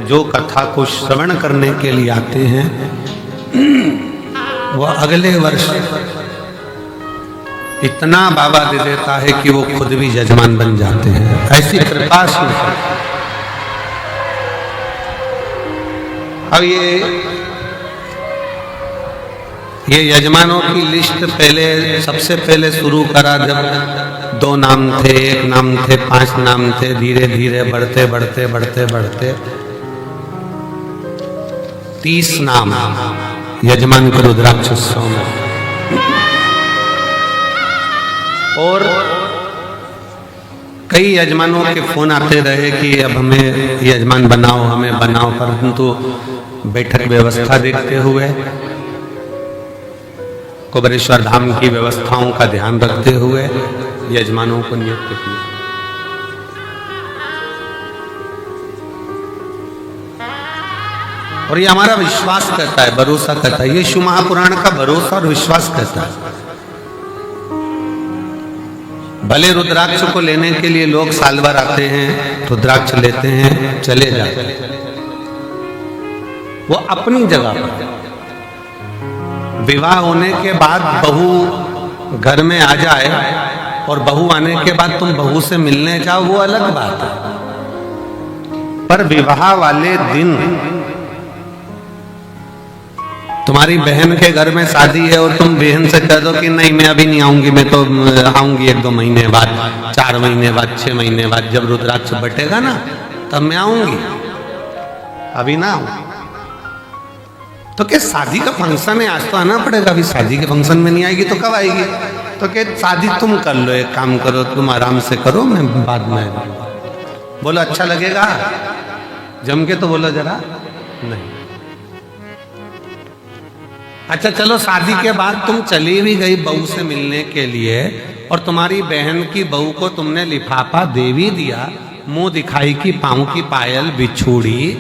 जो कथा को श्रवण करने के लिए आते हैं वह अगले वर्ष इतना बाबा दे देता है कि वो खुद भी यजमान बन जाते हैं। ऐसी कृपा से अब ये यजमानों की लिस्ट सबसे पहले शुरू करा जब 2 नाम थे, 1 नाम थे, 5 नाम थे। धीरे धीरे बढ़ते बढ़ते बढ़ते बढ़ते 30 नाम यजमान के रुद्राक्ष उत्सव में। और कई यजमानों के फोन आते रहे कि अब हमें यजमान बनाओ, हमें बनाओ, परंतु बैठक व्यवस्था देखते हुए, कुबेरेश्वर धाम की व्यवस्थाओं का ध्यान रखते हुए यजमानों को नियुक्त किया। और ये हमारा विश्वास कहता है, भरोसा कहता है, ये शिव महापुराण का भरोसा और विश्वास कहता है। भले रुद्राक्ष को लेने के लिए लोग साल भर आते हैं, रुद्राक्ष लेते हैं, चले जाते हैं, वो अपनी जगह पर। विवाह होने के बाद बहू घर में आ जाए और बहू आने के बाद तुम बहू से मिलने जाओ, वो अलग बात है। पर विवाह वाले दिन तुम्हारी बहन के घर में शादी है और तुम बहन से कह दो कि नहीं मैं अभी नहीं आऊंगी, मैं तो आऊंगी 1-2 महीने बाद, 4 महीने बाद, 6 महीने बाद, जब रुद्राक्ष बटेगा ना तब मैं आऊंगी, अभी ना आऊंगी। तो क्या शादी का फंक्शन है, आज तो आना पड़ेगा, अभी शादी के फंक्शन में नहीं आएगी तो कब आएगी? तो क्या शादी तुम कर लो, एक काम करो, तुम आराम से करो, मैं बाद में बोलो अच्छा लगेगा? जम के तो बोलो जरा नहीं। अच्छा चलो, शादी के बाद तुम चली भी गई बहू से मिलने के लिए और तुम्हारी बहन की बहू को तुमने लिफाफा दे भी दिया, मुंह दिखाई की पाँव की पायल, बिछूड़ी,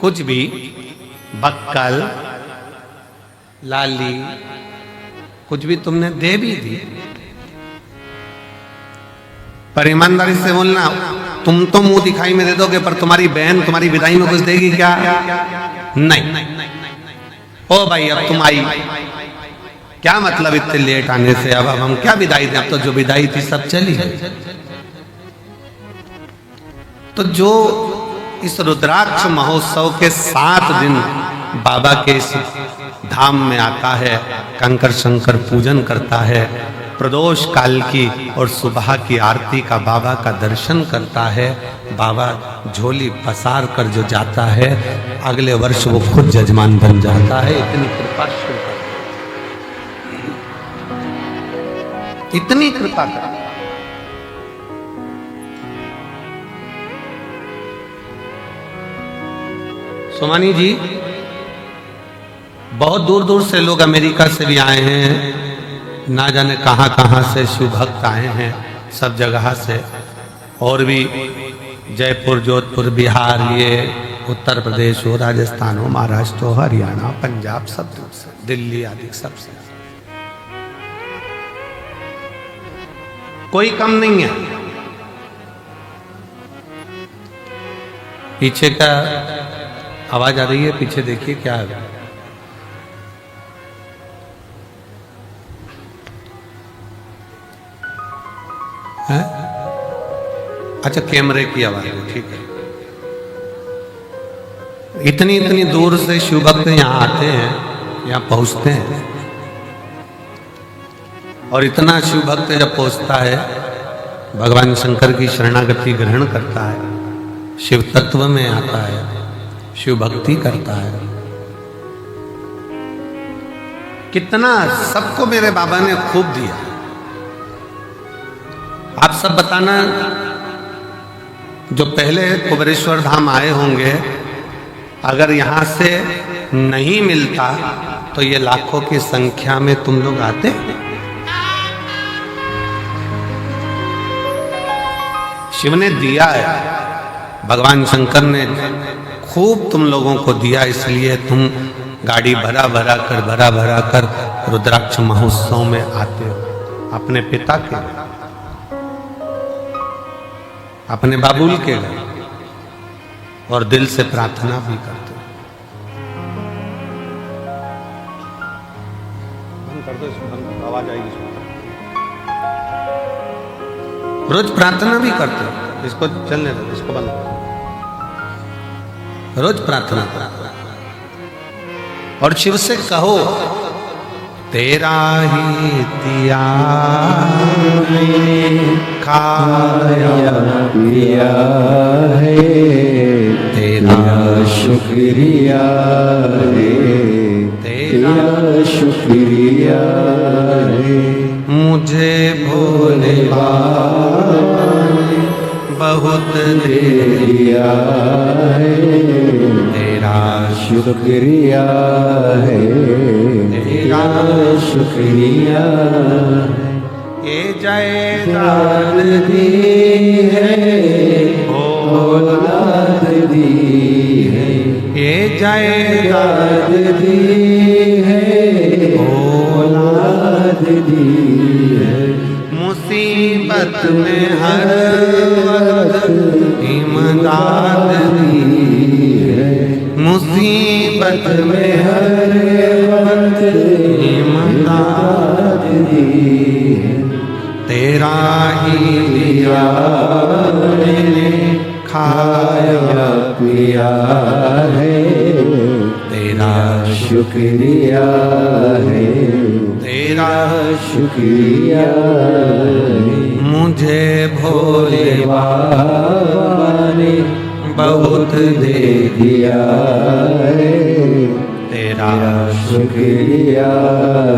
कुछ भी, बक्कल, लाली, कुछ भी तुमने दे भी दी। पर ईमानदारी से बोलना, तुम तो मुंह दिखाई में दे दोगे, पर तुम्हारी बहन तुम्हारी विदाई में कुछ देगी क्या? नहीं। ओ भाई अब तुम आई, क्या मतलब इतने लेट आने से? अब हम क्या विदाई दें? अब तो जो विदाई थी सब चली गई। तो जो इस रुद्राक्ष महोत्सव के 7 दिन बाबा के इस धाम में आता है, कंकर शंकर पूजन करता है, प्रदोष काल की और सुबह की आरती का बाबा का दर्शन करता है, बाबा झोली पसार कर जो जाता है, अगले वर्ष वो खुद जजमान बन जाता है। इतनी कृपा शुरू कर, इतनी कृपा कर। सोमानी जी, बहुत दूर दूर से लोग अमेरिका से भी आए हैं, ना जाने कहाँ कहाँ से शिव भक्त आए हैं, सब जगह से, और भी जयपुर, जोधपुर, बिहार, ये उत्तर प्रदेश हो, राजस्थान हो, महाराष्ट्र हो, हरियाणा, पंजाब, सब दूर से, दिल्ली आदि सब से। कोई कम नहीं है। पीछे का आवाज आ रही है, पीछे देखिए क्या है। है? अच्छा, कैमरे की आवाज है, ठीक है। इतनी दूर से शिव भक्त यहाँ आते हैं, यहाँ पहुँचते हैं, और इतना शिव भक्त जब पहुँचता है, भगवान शंकर की शरणागति ग्रहण करता है, शिव तत्व में आता है, शिव भक्ति करता है, कितना सबको मेरे बाबा ने खूब दिया। आप सब बताना, जो पहले कुबेरेश्वर धाम आए होंगे, अगर यहां से नहीं मिलता तो ये लाखों की संख्या में तुम लोग आते। शिव ने दिया है, भगवान शंकर ने खूब तुम लोगों को दिया, इसलिए तुम गाड़ी भरा भरा कर रुद्राक्ष महोत्सव में आते हो। अपने पिता के, अपने बाबुल के घर, और दिल से प्रार्थना भी करते हो। बंद कर दो इसको, आवाज आएगी इसमें। रोज प्रार्थना भी करते हो, इसको चलने दो, इसको बंद करो। रोज प्रार्थना करो और शिव से कहो तेरा ही दिया खाया पिया है, तेरा शुक्रिया है, तेरा शुक्रिया है। मुझे भोले बाबा ने बहुत दे दिया है, तेरा शुक्रिया है, तेरा शुक्रिया है। ये जायदाद दी है, औलाद दी है, ये जायदाद दी है, औलाद दी है। मुसीबत में हर वक्त इमदाद दी है, मुसीबत में हर वक्त इमदाद दी है। तेरा ही लिया मैंने खाया पिया है, तेरा शुक्रिया है, तेरा शुक्रिया है। मुझे भोले बाबा ने बहुत दे दिया है, तेरा शुक्रिया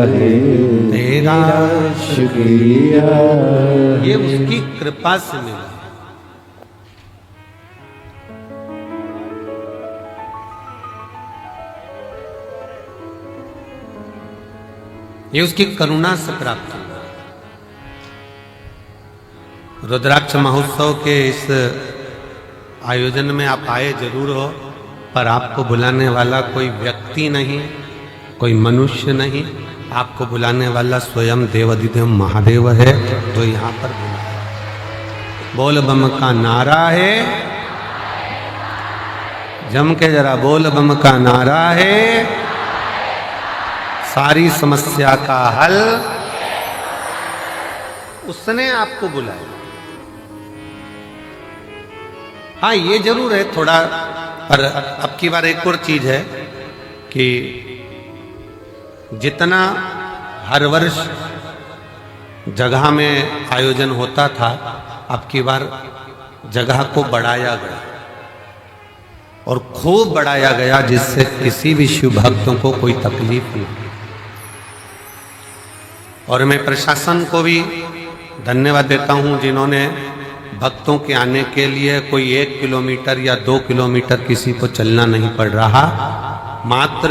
है, तेरा शुक्रिया। ये उसकी कृपा से मिला। ये उसकी करुणा से प्राप्त हुआ। रुद्राक्ष महोत्सव के इस आयोजन में आप आए जरूर हो, पर आपको बुलाने वाला कोई व्यक्ति नहीं, कोई मनुष्य नहीं, आपको बुलाने वाला स्वयं देवाधिदेव महादेव है जो यहाँ पर बुलाया। बोल बम का नारा है, जम के जरा बोल बम का नारा है, सारी समस्या का हल उसने आपको बुलाया। हाँ ये जरूर है थोड़ा, पर अब की बार एक और चीज है कि जितना हर वर्ष जगह में आयोजन होता था, अब की बार जगह को बढ़ाया गया और खूब बढ़ाया गया, जिससे किसी भी शिव भक्तों को कोई तकलीफ नहीं। और मैं प्रशासन को भी धन्यवाद देता हूं जिन्होंने भक्तों के आने के लिए कोई 1 किलोमीटर या 2 किलोमीटर किसी को चलना नहीं पड़ रहा, मात्र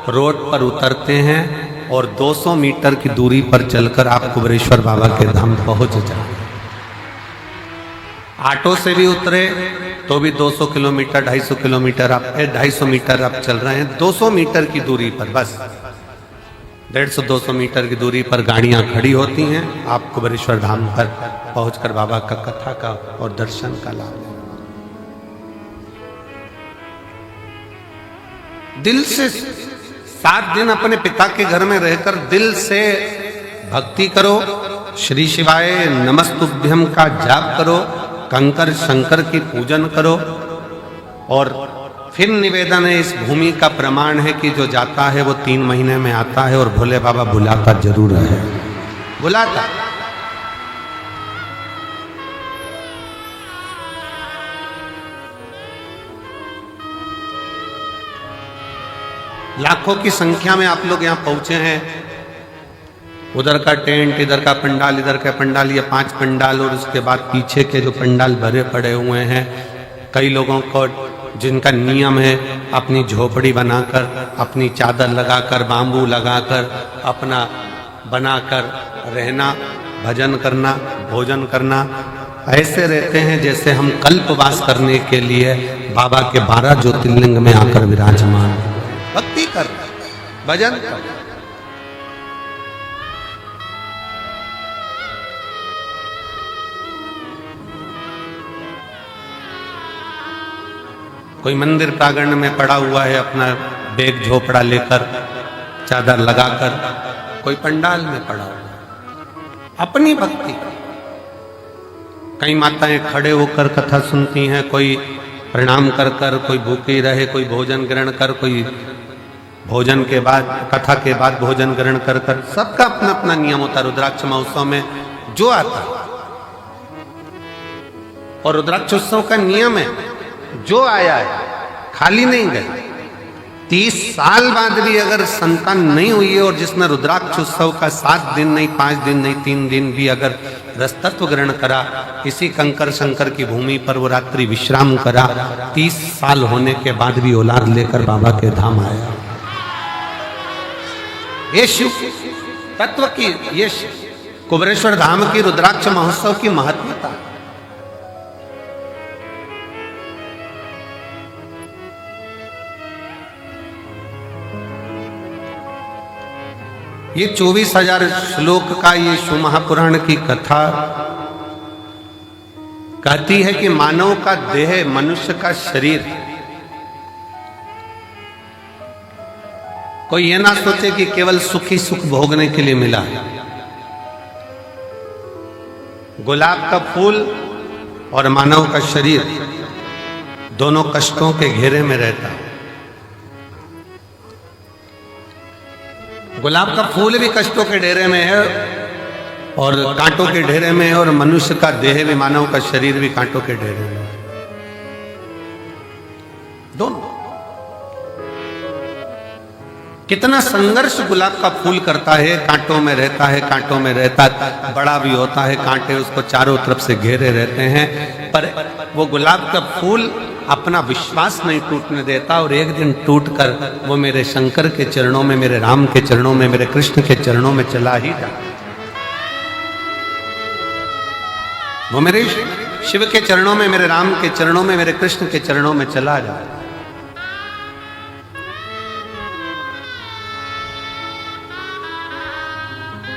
रोड पर उतरते हैं और 200 मीटर की दूरी पर चलकर आप कुबेरेश्वर बाबा के धाम पहुंच जाए। ऑटो से भी उतरे तो भी 200 किलोमीटर 250 किलोमीटर आप 250 मीटर आप चल रहे हैं, 200 मीटर की दूरी पर, बस 150-200 मीटर की दूरी पर गाड़ियां खड़ी होती हैं। आप कुबेरेश्वर धाम पर पहुंचकर बाबा का कथा का और दर्शन का लाभ लें। दिल से 7 दिन अपने पिता के घर में रहकर दिल से भक्ति करो, श्री शिवाय नमस्तुभ्यम का जाप करो, कंकर शंकर की पूजन करो। और फिर निवेदन है, इस भूमि का प्रमाण है कि जो जाता है वो 3 महीने में आता है, और भोले बाबा बुलाता जरूर है, बुलाता। लाखों की संख्या में आप लोग यहाँ पहुंचे हैं। उधर का टेंट, इधर का पंडाल, इधर का पंडाल, ये 5 पंडाल, और उसके बाद पीछे के जो पंडाल भरे पड़े हुए हैं। कई लोगों को जिनका नियम है अपनी झोपड़ी बनाकर, अपनी चादर लगाकर, बांबू लगाकर, अपना बनाकर रहना, भजन करना, भोजन करना, ऐसे रहते हैं जैसे हम कल्पवास करने के लिए बाबा के 12 ज्योतिर्लिंग में आकर विराजमान, भक्ति कर, भजन कर। कोई मंदिर प्रांगण में पड़ा हुआ है अपना बैग झोपड़ा लेकर, चादर लगाकर, कोई पंडाल में पड़ा हुआ है अपनी भक्ति। कई माताएं खड़े होकर कथा सुनती हैं, कोई प्रणाम कर कर, कोई भूखी रहे, कोई भोजन ग्रहण कर, कोई भोजन के बाद, कथा के बाद भोजन ग्रहण कर कर, सबका अपना अपना नियम होता है। रुद्राक्ष महोत्सव में जो आता है, और रुद्राक्ष उत्सव का नियम है जो आया है खाली नहीं गए। 30 साल बाद भी अगर संतान नहीं हुई है और जिसने रुद्राक्ष उत्सव का 7 दिन नहीं, 5 दिन नहीं, 3 दिन भी अगर रसतत्व ग्रहण करा, इसी कंकर शंकर की भूमि पर वो रात्रि विश्राम करा, 30 साल होने के बाद भी औलाद लेकर बाबा के धाम आया। ये शिव तत्व की, ये कुबेरेश्वर धाम की रुद्राक्ष महोत्सव की महत्वता। ये 24,000 श्लोक का ये शिव महापुराण की कथा कहती है कि मानव का देह, मनुष्य का शरीर, कोई ये ना सोचे कि केवल सुखी सुख भोगने के लिए मिला है। गुलाब का फूल और मानव का शरीर दोनों कष्टों के घेरे में रहता है। गुलाब का फूल भी कष्टों के डेरे में है और कांटों के ढेरे में है, और मनुष्य का देह भी, मानव का शरीर भी कांटों के ढेरे में है। दोनों कितना संघर्ष गुलाब का फूल करता है, कांटों में रहता है, कांटों में रहता है, बड़ा भी होता है, कांटे उसको चारों तरफ से घेरे रहते हैं, पर वो गुलाब का फूल अपना विश्वास नहीं टूटने देता, और एक दिन टूटकर वो मेरे शंकर के चरणों में, मेरे राम के चरणों में, मेरे कृष्ण के चरणों में चला ही जाता। वो मेरे शिव के चरणों में, मेरे राम के चरणों में, मेरे कृष्ण के चरणों में चला जाता।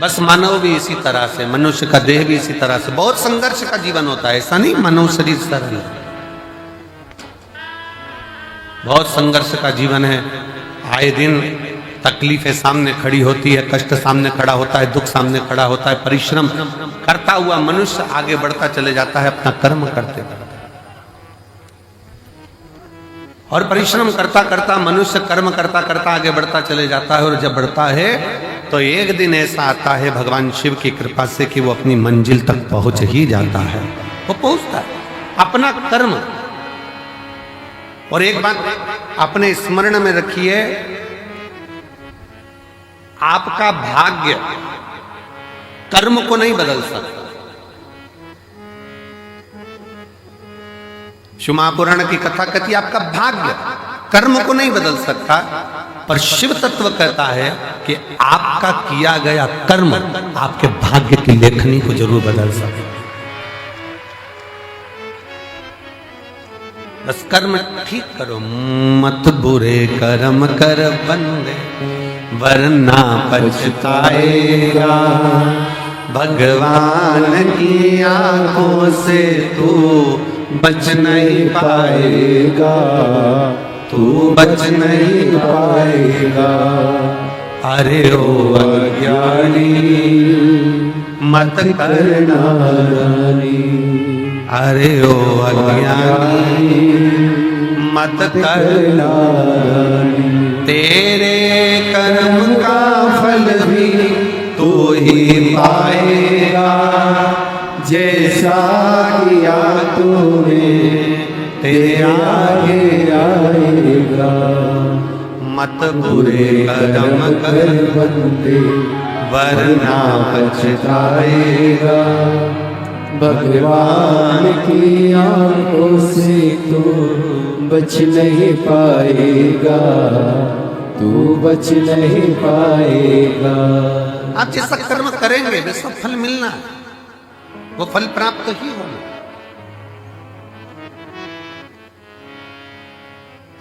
बस मानव भी इसी तरह से, मनुष्य का देह भी इसी तरह से बहुत संघर्ष का जीवन होता है। ऐसा नहीं मानव शरीर सरल है, बहुत संघर्ष का जीवन है। आए दिन तकलीफें सामने खड़ी होती है, कष्ट सामने खड़ा होता है, दुख सामने खड़ा होता है। परिश्रम करता हुआ मनुष्य आगे बढ़ता चले जाता है अपना कर्म करते करते, और परिश्रम करता करता मनुष्य कर्म करता करता आगे बढ़ता चले जाता है। और जब बढ़ता है तो एक दिन ऐसा आता है भगवान शिव की कृपा से कि वो अपनी मंजिल तक पहुंच ही जाता है, वो पहुंचता है अपना कर्म। और एक बात अपने स्मरण में रखिए, आपका भाग्य कर्म को नहीं बदल सकता। शिव महापुराण की कथा कहती है आपका भाग्य कर्म को नहीं बदल सकता, पर शिव तत्व कहता है कि आपका किया गया कर्म आपके भाग्य की लेखनी को जरूर बदल सकता। बस कर्म ठीक करो, मत बुरे कर्म कर बंदे, वरना पछताएगा। भगवान की आंखों से तू बच नहीं पाएगा, तू बच नहीं पाएगा। अरे ओ अज्ञानी मत करना रानी, अरे ओ अज्ञानी मत करना रानी। तेरे कर्म का फल भी तू ही पाएगा, जैसा किया तूने तेरे आगे आएगा। मत बुरे कर्म कर बंदे, वरना पछताएगा। भगवान की आंखों से तू बच नहीं पाएगा, तू बच नहीं पाएगा। आप जैसा कर्म करेंगे वैसा फल मिलना है, वो फल प्राप्त ही होगा।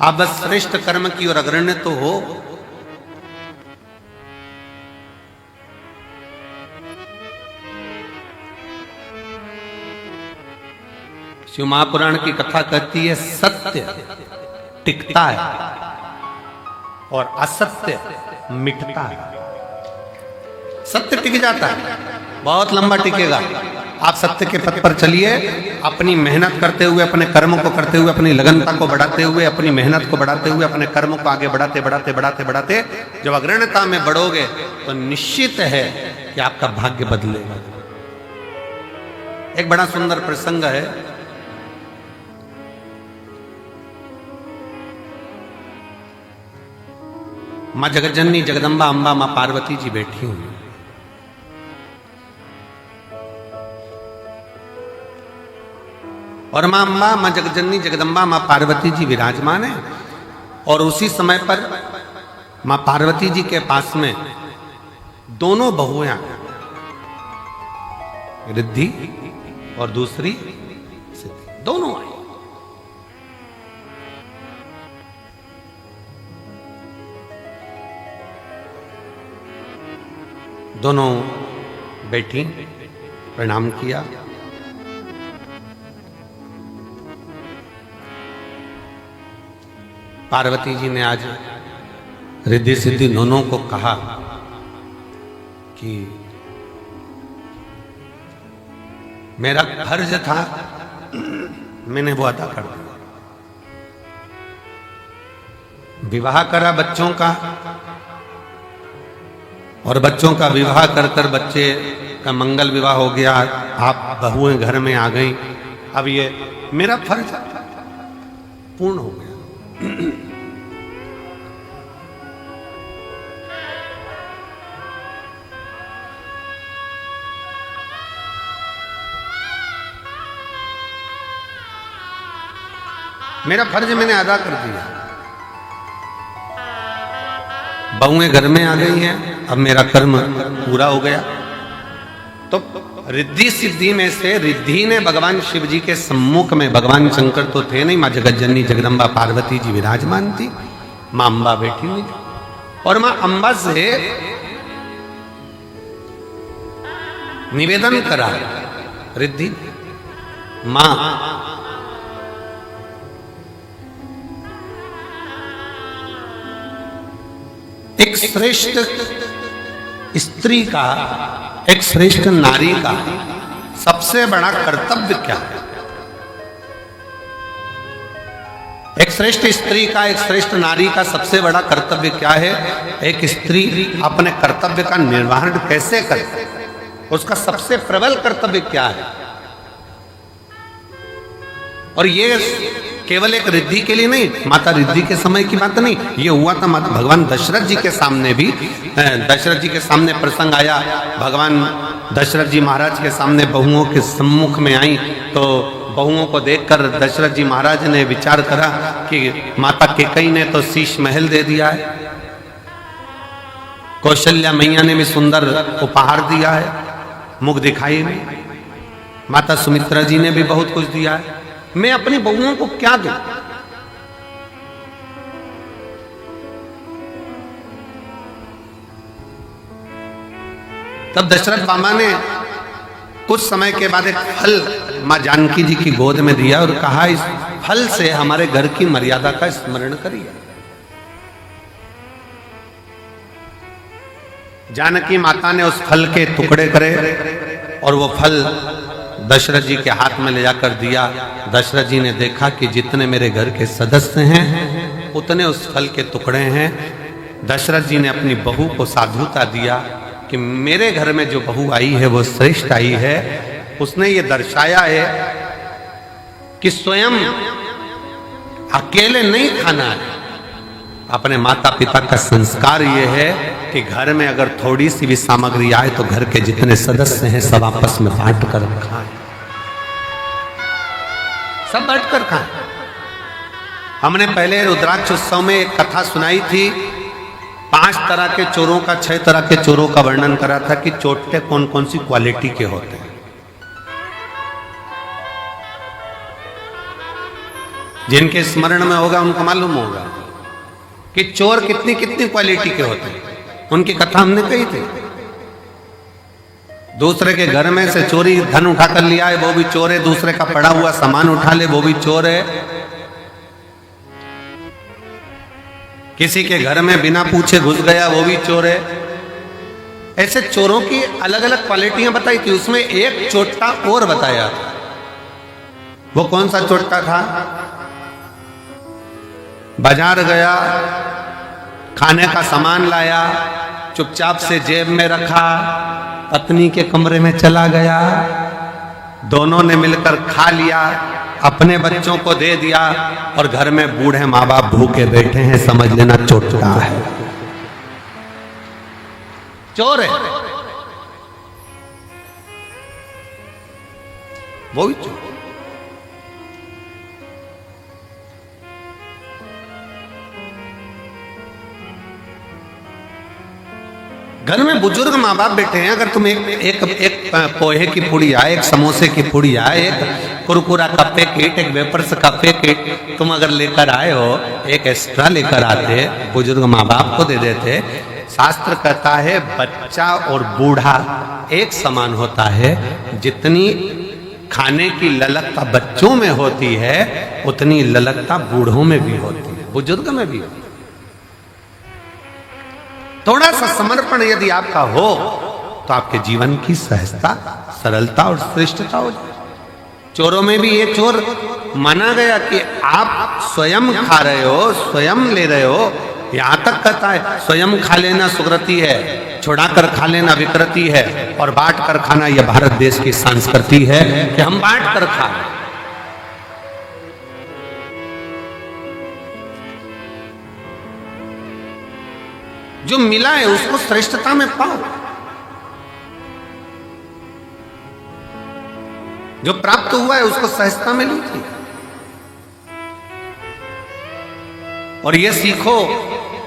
आप बस श्रेष्ठ कर्म की ओर अग्रण्य तो हो। शिव महापुराण की कथा कहती है सत्य टिकता है और असत्य मिटता है। सत्य टिक जाता है, बहुत लंबा टिकेगा। आप सत्य के पथ पर चलिए, अपनी मेहनत करते हुए, अपने कर्म को करते हुए, अपनी लगनता को बढ़ाते हुए, अपनी मेहनत को बढ़ाते हुए, अपने कर्म को आगे बढ़ाते बढ़ाते बढ़ाते बढ़ाते जब अग्रणता में बढ़ोगे तो निश्चित है कि आपका भाग्य बदलेगा। एक बड़ा सुंदर प्रसंग है। मां जगतजननी जगदम्बा अंबा मां पार्वती जी बैठी हुई, और मां अम्बा, मां जगतजननी जगदम्बा मां पार्वती जी विराजमान है। और उसी समय पर मां पार्वती जी के पास में दोनों बहुएं, रिद्धि और दूसरी सिद्धि, दोनों आई। दोनों बैठी, प्रणाम किया। पार्वती जी ने आज रिद्धि सिद्धि दोनों को कहा कि मेरा फर्ज था, मैंने वो अदा कर दिया। विवाह करा बच्चों का, और बच्चों का विवाह कर कर बच्चे का मंगल विवाह हो गया। आप बहुएं घर में आ गई। अब ये मेरा फर्ज पूर्ण हो गया। मेरा फर्ज मैंने अदा कर दिया। बहुएं घर में आ गई हैं, अब मेरा कर्म पूरा हो गया। तो रिद्धि सिद्धि में से रिद्धि ने भगवान शिव जी के सम्मुख में, भगवान शंकर तो थे नहीं, मां जगतजननी जगदम्बा पार्वती जी विराजमान थी, मां अंबा बैठी हुई थी। और मां अंबा से निवेदन करा रिद्धि, मां एक श्रेष्ठ स्त्री का, एक श्रेष्ठ नारी का सबसे बड़ा कर्तव्य क्या है? एक श्रेष्ठ स्त्री का, एक श्रेष्ठ नारी का सबसे बड़ा कर्तव्य क्या है? एक स्त्री अपने कर्तव्य का निर्वहन कैसे करे, उसका सबसे प्रबल कर्तव्य क्या है? और ये केवल एक रिद्धि के लिए नहीं, माता रिद्धि के समय की बात नहीं, ये हुआ था माता भगवान दशरथ जी के सामने भी। दशरथ जी के सामने प्रसंग आया, भगवान दशरथ जी महाराज के सामने बहुओं के सम्मुख में आई, तो बहुओं को देखकर दशरथ जी महाराज ने विचार करा कि माता केकई ने तो शीश महल दे दिया है, कौशल्या मैया ने भी सुंदर उपहार दिया है, मुख दिखाई नहीं, माता सुमित्रा जी ने भी बहुत कुछ दिया है, मैं अपनी बहुओं को क्या दूं? तब दशरथ मामा ने कुछ समय के बाद एक फल मां जानकी जी की गोद में दिया और कहा, इस फल से हमारे घर की मर्यादा का स्मरण करिए। जानकी माता ने उस फल के टुकड़े करे और वो फल दशरथ जी के हाथ में ले जाकर दिया। दशरथ जी ने देखा कि जितने मेरे घर के सदस्य हैं उतने उस फल के टुकड़े हैं। दशरथ जी ने अपनी बहू को साधुता दिया कि मेरे घर में जो बहू आई है वो श्रेष्ठ आई है। उसने ये दर्शाया है कि स्वयं अकेले नहीं खाना है, अपने माता पिता का संस्कार ये है कि घर में अगर थोड़ी सी भी सामग्री आए तो घर के जितने सदस्य हैं सब आपस में बांट कर खाएं, सब बांट कर खाएं। हमने पहले रुद्राक्ष उत्सव में एक कथा सुनाई थी, 5 तरह के चोरों का, 6 तरह के चोरों का वर्णन करा था कि चोटे कौन कौन सी क्वालिटी के होते हैं। जिनके स्मरण में होगा उनको मालूम होगा कि चोर कितनी कितनी क्वालिटी के होते हैं। उनकी कथा हमने कही थी। दूसरे के घर में से चोरी धन उठा कर लिया है वो भी चोर है, दूसरे का पड़ा हुआ सामान उठा ले वो भी चोर है। किसी के घर में बिना पूछे घुस गया, वो भी चोर है। ऐसे चोरों की अलग अलग क्वालिटियां बताई थी। उसमें एक चोट्टा और बताया था। वो कौन सा चोट्टा था? बाजार गया, खाने का सामान लाया, चुपचाप से जेब में रखा, पत्नी के कमरे में चला गया, दोनों ने मिलकर खा लिया, अपने बच्चों को दे दिया, और घर में बूढ़े माँ बाप भूखे बैठे हैं, समझ लेना चोट्टा है, चोर है वो भी चोर। घर में बुजुर्ग माँ बाप बैठे हैं, अगर तुम एक पोहे की पुड़िया, एक समोसे की पुड़िया, एक कुरकुरा का पैकेट, एक वेपर्स का पैकेट तुम अगर लेकर आए हो, एक एक्स्ट्रा लेकर आते, बुजुर्ग माँ बाप को दे देते। शास्त्र कहता है बच्चा और बूढ़ा एक समान होता है। जितनी खाने की ललकता बच्चों में होती है, उतनी ललकता बूढ़ों में भी होती है, बुजुर्ग में भी होती है। थोड़ा सा समर्पण यदि आपका हो तो आपके जीवन की सहजता, सरलता और श्रेष्ठता हो जाए। चोरों में भी ये चोर माना गया कि आप स्वयं खा रहे हो, स्वयं ले रहे हो। यहां तक कहता है स्वयं खा लेना सुकृति है, छुड़ा कर खा लेना विकृति है, और बांट कर खाना यह भारत देश की संस्कृति है कि हम बांट कर खा। जो मिला है उसको श्रेष्ठता में पाओ, जो प्राप्त हुआ है उसको सहजता में लीजिए, और ये सीखो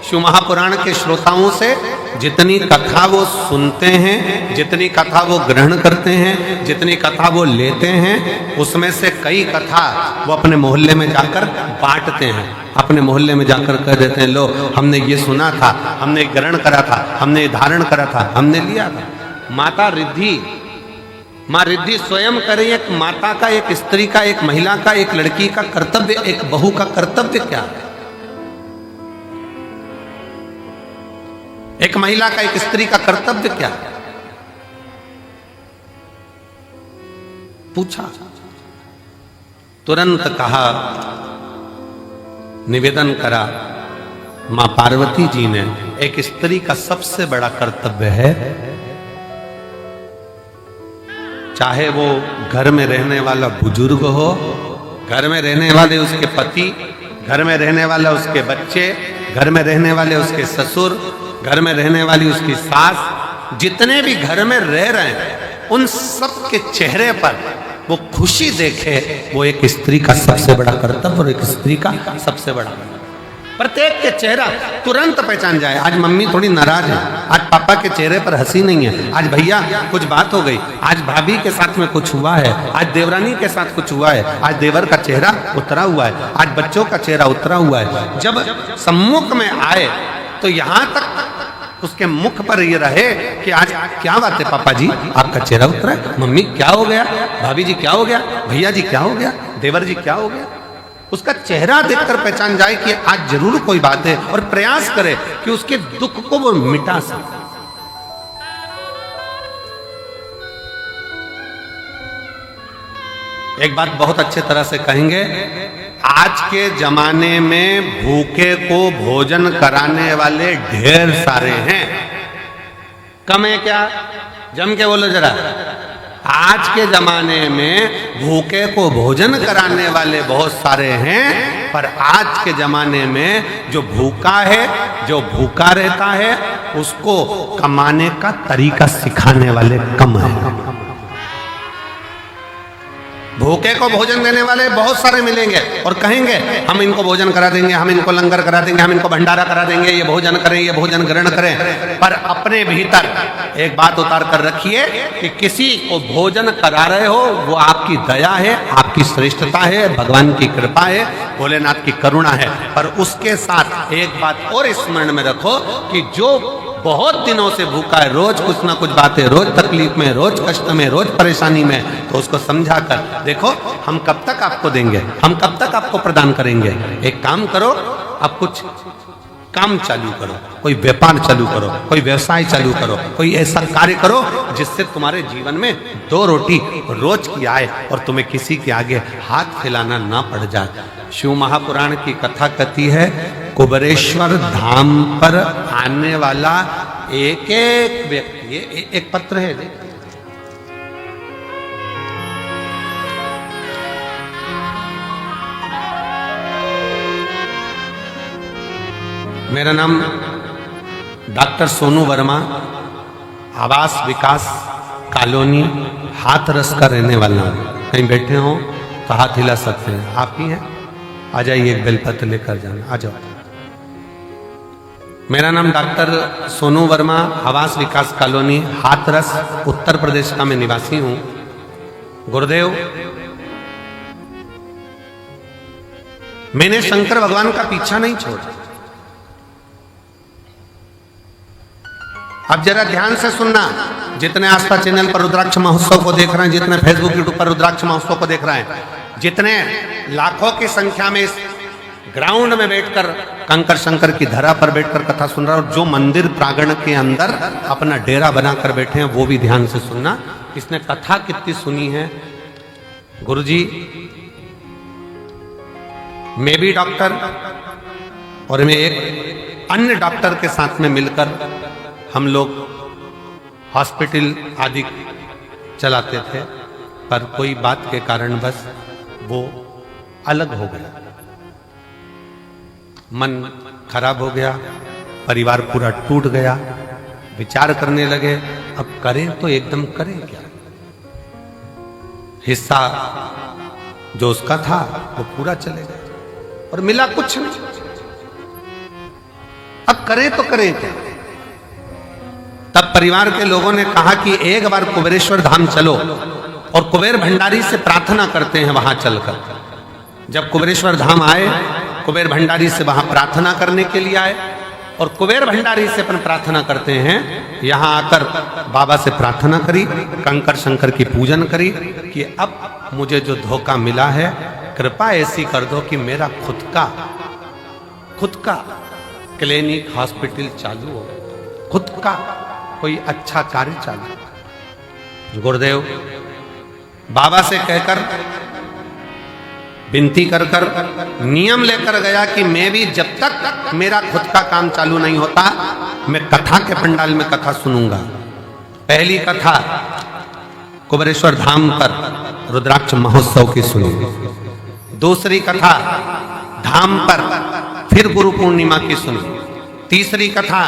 शिव महापुराण के श्रोताओं से। जितनी कथा वो सुनते हैं, जितनी कथा वो ग्रहण करते हैं, जितनी कथा वो लेते हैं, उसमें से कई कथा वो अपने मोहल्ले में जाकर बांटते हैं। अपने मोहल्ले में जाकर कह देते हैं, लो हमने ये सुना था, हमने ग्रहण करा था, हमने धारण करा था, हमने लिया था। माता रिद्धि, माँ रिद्धि स्वयं करें। एक माता का, एक स्त्री का, एक महिला का, एक लड़की का कर्तव्य, एक बहू का कर्तव्य क्या है? एक महिला का, एक स्त्री का कर्तव्य क्या है? पूछा, तुरंत कहा, निवेदन करा मां पार्वती जी ने, एक स्त्री का सबसे बड़ा कर्तव्य है, चाहे वो घर में रहने वाला बुजुर्ग हो, घर में रहने वाले उसके पति, घर में रहने वाला उसके बच्चे, घर में रहने वाले उसके ससुर, घर में रहने वाली उसकी सास, जितने भी घर में रह रहे हैं, उन सब के चेहरे पर वो खुशी देखे, वो एक स्त्री का सबसे बड़ा कर्तव्य और एक स्त्री का सबसे बड़ा। प्रत्येक के चेहरा तुरंत पहचान जाए। आज मम्मी थोड़ी नाराज है, आज पापा के चेहरे पर हंसी नहीं है, आज भैया कुछ बात हो गई, आज भाभी के साथ में कुछ हुआ है, आज देवरानी के साथ कुछ हुआ है, आज देवर का चेहरा उतरा हुआ है, आज बच्चों का चेहरा उतरा हुआ है। जब सम्मुख में आए तो यहां तक उसके मुख पर ये रहे कि आज क्या बात है पापा जी, आपका चेहरा उतरा है, मम्मी क्या हो गया, भाभी जी क्या हो गया, भैया जी क्या हो गया, देवर जी क्या हो गया। उसका चेहरा देखकर पहचान जाए कि आज जरूर कोई बात है, और प्रयास करे कि उसके दुख को वो मिटा सके। एक बात बहुत अच्छे तरह से कहेंगे, आज के जमाने में भूखे को भोजन कराने वाले ढेर सारे हैं, कम है क्या? जम के बोलो जरा। आज के जमाने में भूखे को भोजन कराने वाले बहुत सारे हैं, पर आज के जमाने में जो भूखा है, जो भूखा रहता है, उसको कमाने का तरीका सिखाने वाले कम हैं। भूखे को भोजन देने वाले बहुत सारे मिलेंगे और कहेंगे हम इनको भोजन करा देंगे, हम इनको लंगर करा देंगे, हम इनको भंडारा करा देंगे, ये भोजन करें, ये भोजन ग्रहण करें। पर अपने भीतर एक बात उतार कर रखिए कि किसी को भोजन करा रहे हो, वो आपकी दया है, आपकी श्रेष्ठता है, भगवान की कृपा है, भोलेनाथ की करुणा है। पर उसके साथ एक बात और स्मरण में रखो कि जो बहुत दिनों से भूखा है, रोज कुछ ना कुछ बात है, रोज तकलीफ में, रोज कष्ट में, रोज परेशानी में, तो उसको समझा कर देखो हम कब तक आपको देंगे, हम कब तक आपको प्रदान करेंगे। एक काम करो, अब कुछ काम चालू करो, कोई व्यापार चालू करो, कोई व्यवसाय चालू करो, कोई ऐसा कार्य करो जिससे तुम्हारे जीवन में 2 रोटी रोज की आए और तुम्हें किसी के आगे हाथ फैलाना ना पड़ जाए। शिव महापुराण की कथा कहती है, कुबेरेश्वर धाम पर आने वाला एक एक व्यक्ति, ये एक पत्र है, मेरा नाम डॉक्टर सोनू वर्मा, आवास विकास कॉलोनी हाथरस का रहने वाला हूँ। कहीं बैठे हो तो हाथ हिला सकते हैं, आप ही हैं, आ जाइए, एक बेलपत्र लेकर जाना, आ जाओ। मेरा नाम डॉक्टर सोनू वर्मा, आवास विकास कॉलोनी हाथरस उत्तर प्रदेश का मैं निवासी हूँ। गुरुदेव, मैंने शंकर भगवान का पीछा नहीं छोड़ा। अब जरा ध्यान से सुनना, जितने आस्था चैनल पर रुद्राक्ष महोत्सव को देख रहे हैं, जितने फेसबुक यूट्यूब पर रुद्राक्ष महोत्सव को देख रहे हैं, जितने लाखों की संख्या में इस ग्राउंड में बैठकर कंकर शंकर की धरा पर बैठकर कथा सुन रहा है, और जो मंदिर प्रांगण के अंदर अपना डेरा बनाकर बैठे हैं, वो भी ध्यान से सुनना। इसने कथा कितनी सुनी है। गुरुजी, मैं भी डॉक्टर और मैं एक अन्य डॉक्टर के साथ में मिलकर हम लोग हॉस्पिटल आदि चलाते थे, पर कोई बात के कारण बस वो अलग हो गया, मन खराब हो गया, परिवार पूरा टूट गया। विचार करने लगे, अब करें तो एकदम करें क्या। हिस्सा जो उसका था वो पूरा चले गया और मिला कुछ नहीं। अब करें तो करें क्या। तब परिवार के लोगों ने कहा कि एक बार कुबेरेश्वर धाम चलो और कुबेर भंडारी से प्रार्थना करते हैं वहां चलकर। जब कुबेरेश्वर धाम आए, कुबेर भंडारी से वहां प्रार्थना करने के लिए आए और कुबेर भंडारी से अपन प्रार्थना करते हैं। यहां आकर बाबा से प्रार्थना करी, कंकर शंकर की पूजन करी कि अब मुझे जो धोखा मिला है, कृपा ऐसी कर दो कि मेरा खुद का क्लिनिक हॉस्पिटल चालू हो, खुद का कोई अच्छा कार्य चालू। गुरुदेव बाबा से कहकर विनती कर कर नियम लेकर गया कि मैं भी जब तक मेरा खुद का काम चालू नहीं होता, मैं कथा के पंडाल में कथा सुनूंगा। पहली कथा कुबेरेश्वर धाम पर रुद्राक्ष महोत्सव की सुनी। दूसरी कथा धाम पर फिर गुरु पूर्णिमा की सुनी। तीसरी कथा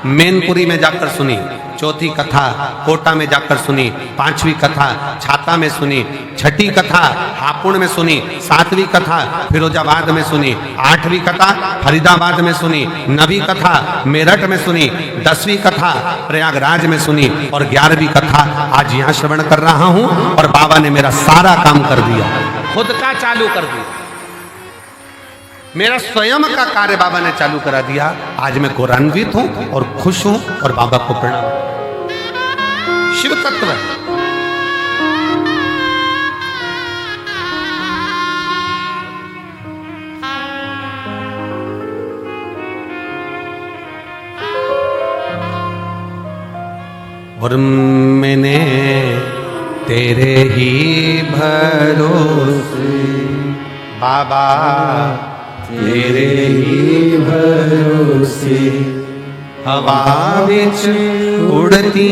मैनपुरी में जाकर सुनी। चौथी कथा कोटा में जाकर सुनी। पांचवी कथा छाता में सुनी। छठी कथा हापुड़ में सुनी। सातवीं कथा फिरोजाबाद में सुनी। आठवीं कथा फरीदाबाद में सुनी। नवीं कथा मेरठ में सुनी। 10वीं कथा प्रयागराज में सुनी और 11वीं कथा आज यहाँ श्रवण कर रहा हूँ। और बाबा ने मेरा सारा काम कर दिया, खुद का चालू कर दिया, मेरा स्वयं का कार्य बाबा ने चालू करा दिया। आज मैं गौरवान्वित हूं और खुश हूं और बाबा को प्रणाम। शिव तत्व और मैंने तेरे ही भरोसे बाबा, तेरे ही भरोसे हवा विच उड़ती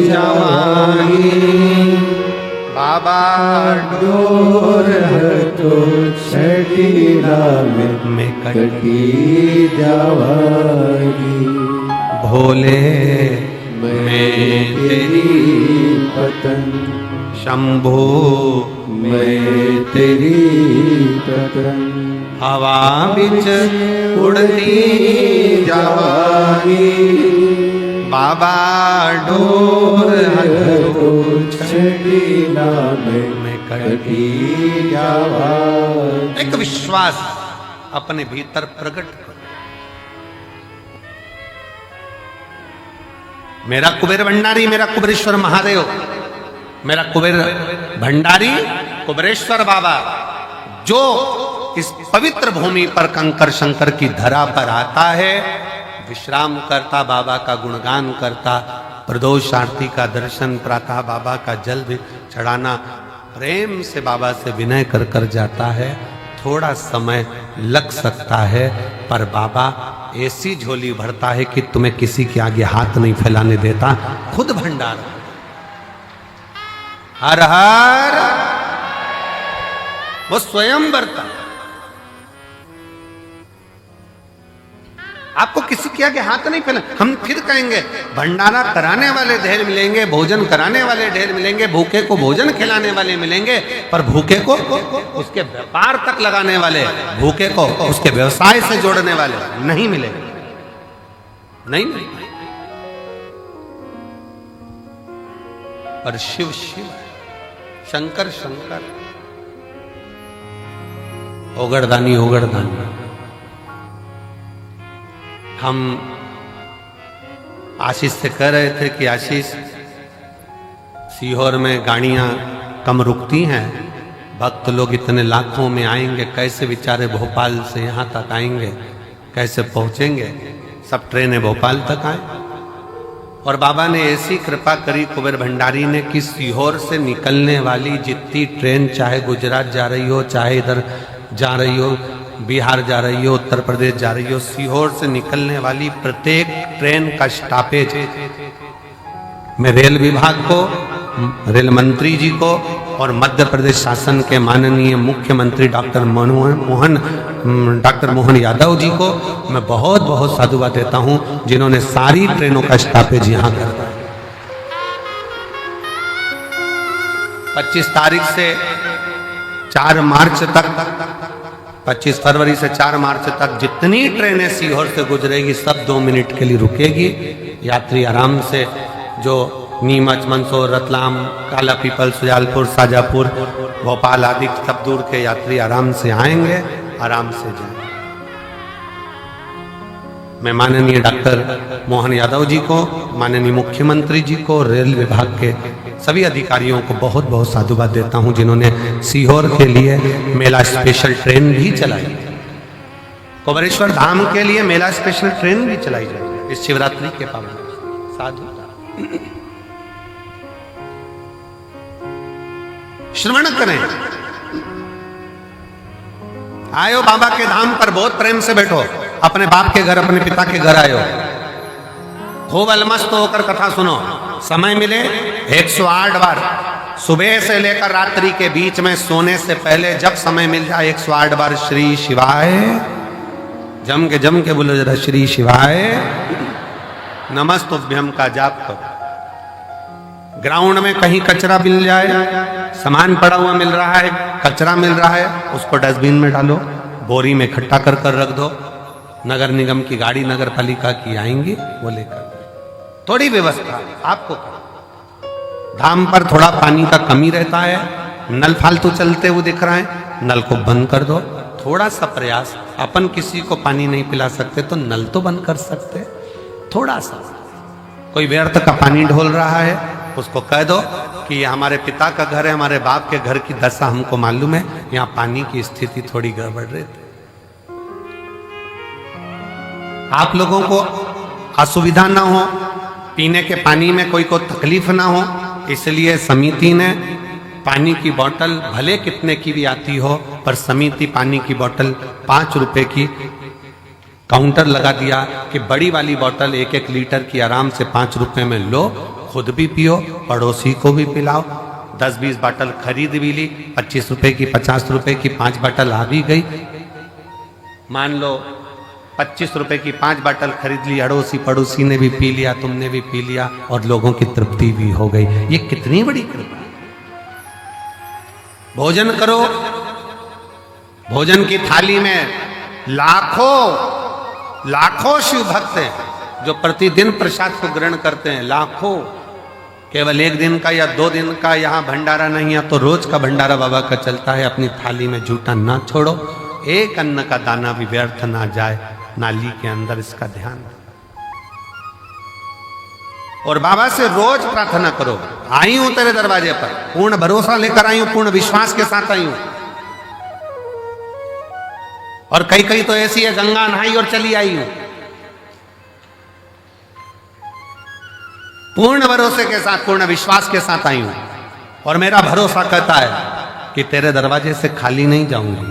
जावांगी बाबा, डोर तो छठीला में कटी जावांगी। भोले मैं तेरी पतंग, शंभो मैं तेरी पतंग, हवा बिच उड़ती जावांगी बाबा, डोर तो छठीला में कटी जावांगी। एक विश्वास अपने भीतर प्रकट करो। मेरा कुबेर भंडारी, मेरा कुबेरेश्वर महादेव, मेरा कुबेर भंडारी कुबेरेश्वर बाबा जो इस पवित्र भूमि पर कंकर शंकर की धरा पर आता है, विश्राम करता, बाबा का गुणगान करता, प्रदोष आरती का दर्शन, प्रातः बाबा का जल भी चढ़ाना, प्रेम से बाबा से विनय कर कर जाता है। थोड़ा समय लग सकता है, पर बाबा ऐसी झोली भरता है कि तुम्हें किसी के आगे हाथ नहीं फैलाने देता, खुद भंडार। हर हर वो स्वयं बरता, आपको किसी के आगे हाथ नहीं फैला। हम फिर कहेंगे भंडारा कराने वाले ढेर मिलेंगे, भोजन कराने वाले ढेर मिलेंगे, भूखे को भोजन खिलाने वाले मिलेंगे, पर भूखे को उसके व्यापार तक लगाने वाले, भूखे को उसके व्यवसाय से जोड़ने वाले नहीं मिलेंगे, नहीं मिलेंगे। पर शिव शिव, शंकर शंकर, ओगड़दानी ओगड़दानी। हम आशीष से कह रहे थे कि आशीष, सीहोर में गाड़ियां कम रुकती हैं, भक्त लोग इतने लाखों में आएंगे, कैसे बेचारे भोपाल से यहाँ तक आएंगे, कैसे पहुँचेंगे? सब ट्रेनें भोपाल तक आए। और बाबा ने ऐसी कृपा करी कुबेर भंडारी ने कि सीहोर से निकलने वाली जितनी ट्रेन, चाहे गुजरात जा रही हो, चाहे इधर जा रही हो, बिहार जा रही हो, उत्तर प्रदेश जा रही हो, सीहोर से निकलने वाली प्रत्येक ट्रेन का स्टॉपेज मैं रेल विभाग को, रेल मंत्री जी को और मध्य प्रदेश शासन के माननीय मुख्यमंत्री डॉक्टर मोहन यादव जी को मैं बहुत बहुत साधुवाद देता हूं, जिन्होंने सारी ट्रेनों का स्टॉपेज यहां कर दिया। 25 तारीख से 4 मार्च तक, 25 फरवरी से 4 मार्च तक जितनी ट्रेनें सीहोर से गुजरेगी सब 2 मिनट के लिए रुकेगी। यात्री आराम से, जो नीमच, मंदसौर, रतलाम, काला पीपल, सुजालपुर, शाजापुर, भोपाल आदि सब दूर के यात्री आराम से आएंगे, आराम से जाएंगे। मैं माननीय डॉक्टर मोहन यादव जी को, माननीय मुख्यमंत्री जी को, रेल विभाग के सभी अधिकारियों को बहुत बहुत साधुवाद देता हूं, जिन्होंने सीहोर के लिए मेला स्पेशल ट्रेन भी चलाई, कुबेरेश्वर धाम के लिए मेला स्पेशल ट्रेन भी चलाई जाएगी इस शिवरात्रि के पावन। साधु श्रवण करें, आयो बाबा के धाम पर बहुत प्रेम से बैठो, अपने बाप के घर, अपने पिता के घर आयो, खूब अलमस्त होकर कथा सुनो। समय मिले 108 बार, सुबह से लेकर रात्रि के बीच में सोने से पहले जब समय मिल जाए 108 बार श्री शिवाय, जम के बोलो जरा, श्री शिवाय नमस्तुभ्यम का जाप करो। ग्राउंड में कहीं कचरा मिल जाए, सामान पड़ा हुआ मिल रहा है, कचरा मिल रहा है, उसको डस्टबिन में डालो, बोरी में इकट्ठा कर कर रख दो। नगर निगम की गाड़ी, नगर पालिका की आएंगी, वो लेकर। थोड़ी व्यवस्था आपको, धाम पर थोड़ा पानी का कमी रहता है, नल फालतू चलते हुए दिख रहा है, नल को बंद कर दो। थोड़ा सा प्रयास, अपन किसी को पानी नहीं पिला सकते तो नल तो बंद कर सकते, थोड़ा सा। कोई व्यर्थ का पानी ढोल रहा है, उसको कह दो कि ये हमारे पिता का घर है, हमारे बाप के घर की दशा हमको मालूम है, यहाँ पानी की स्थिति थोड़ी गड़बड़ रहती। आप लोगों को असुविधा ना हो, पीने के पानी में कोई को तकलीफ ना हो, इसलिए समिति ने पानी की बोतल भले कितने की भी आती हो, पर समिति पानी की बोतल 5 रुपए की काउंटर लगा दिया कि बड़ी वाली बोतल 1-1 लीटर की आराम से 5 रुपए में लो, खुद भी पियो, पड़ोसी को भी पिलाओ। 10-20 बोतल खरीद भी ली, 25 रुपए की, 50 रुपए की 5 बोतल आ भी गई। मान लो 25 रुपए की 5 बोतल खरीद ली, अड़ोसी पड़ोसी ने भी पी लिया, तुमने भी पी लिया, और लोगों की तृप्ति भी हो गई। ये कितनी बड़ी कृपा। भोजन करो, भोजन की थाली में लाखों शिव भक्त हैं जो प्रतिदिन प्रसाद को ग्रहण करते हैं, लाखों। केवल 1 दिन का या 2 दिन का यहाँ भंडारा नहीं है, तो रोज का भंडारा बाबा का चलता है। अपनी थाली में जूठा ना छोड़ो, एक अन्न का दाना भी व्यर्थ ना जाए नाली के अंदर, इसका ध्यान। और बाबा से रोज प्रार्थना करो, आई हूं तेरे दरवाजे पर, पूर्ण भरोसा लेकर आई हूं, पूर्ण विश्वास के साथ आई हूं, और कई कई तो ऐसी है गंगा नहाई और चली आई हूं। पूर्ण भरोसे के साथ, पूर्ण विश्वास के साथ आई हूं और मेरा भरोसा कहता है कि तेरे दरवाजे से खाली नहीं जाऊंगी।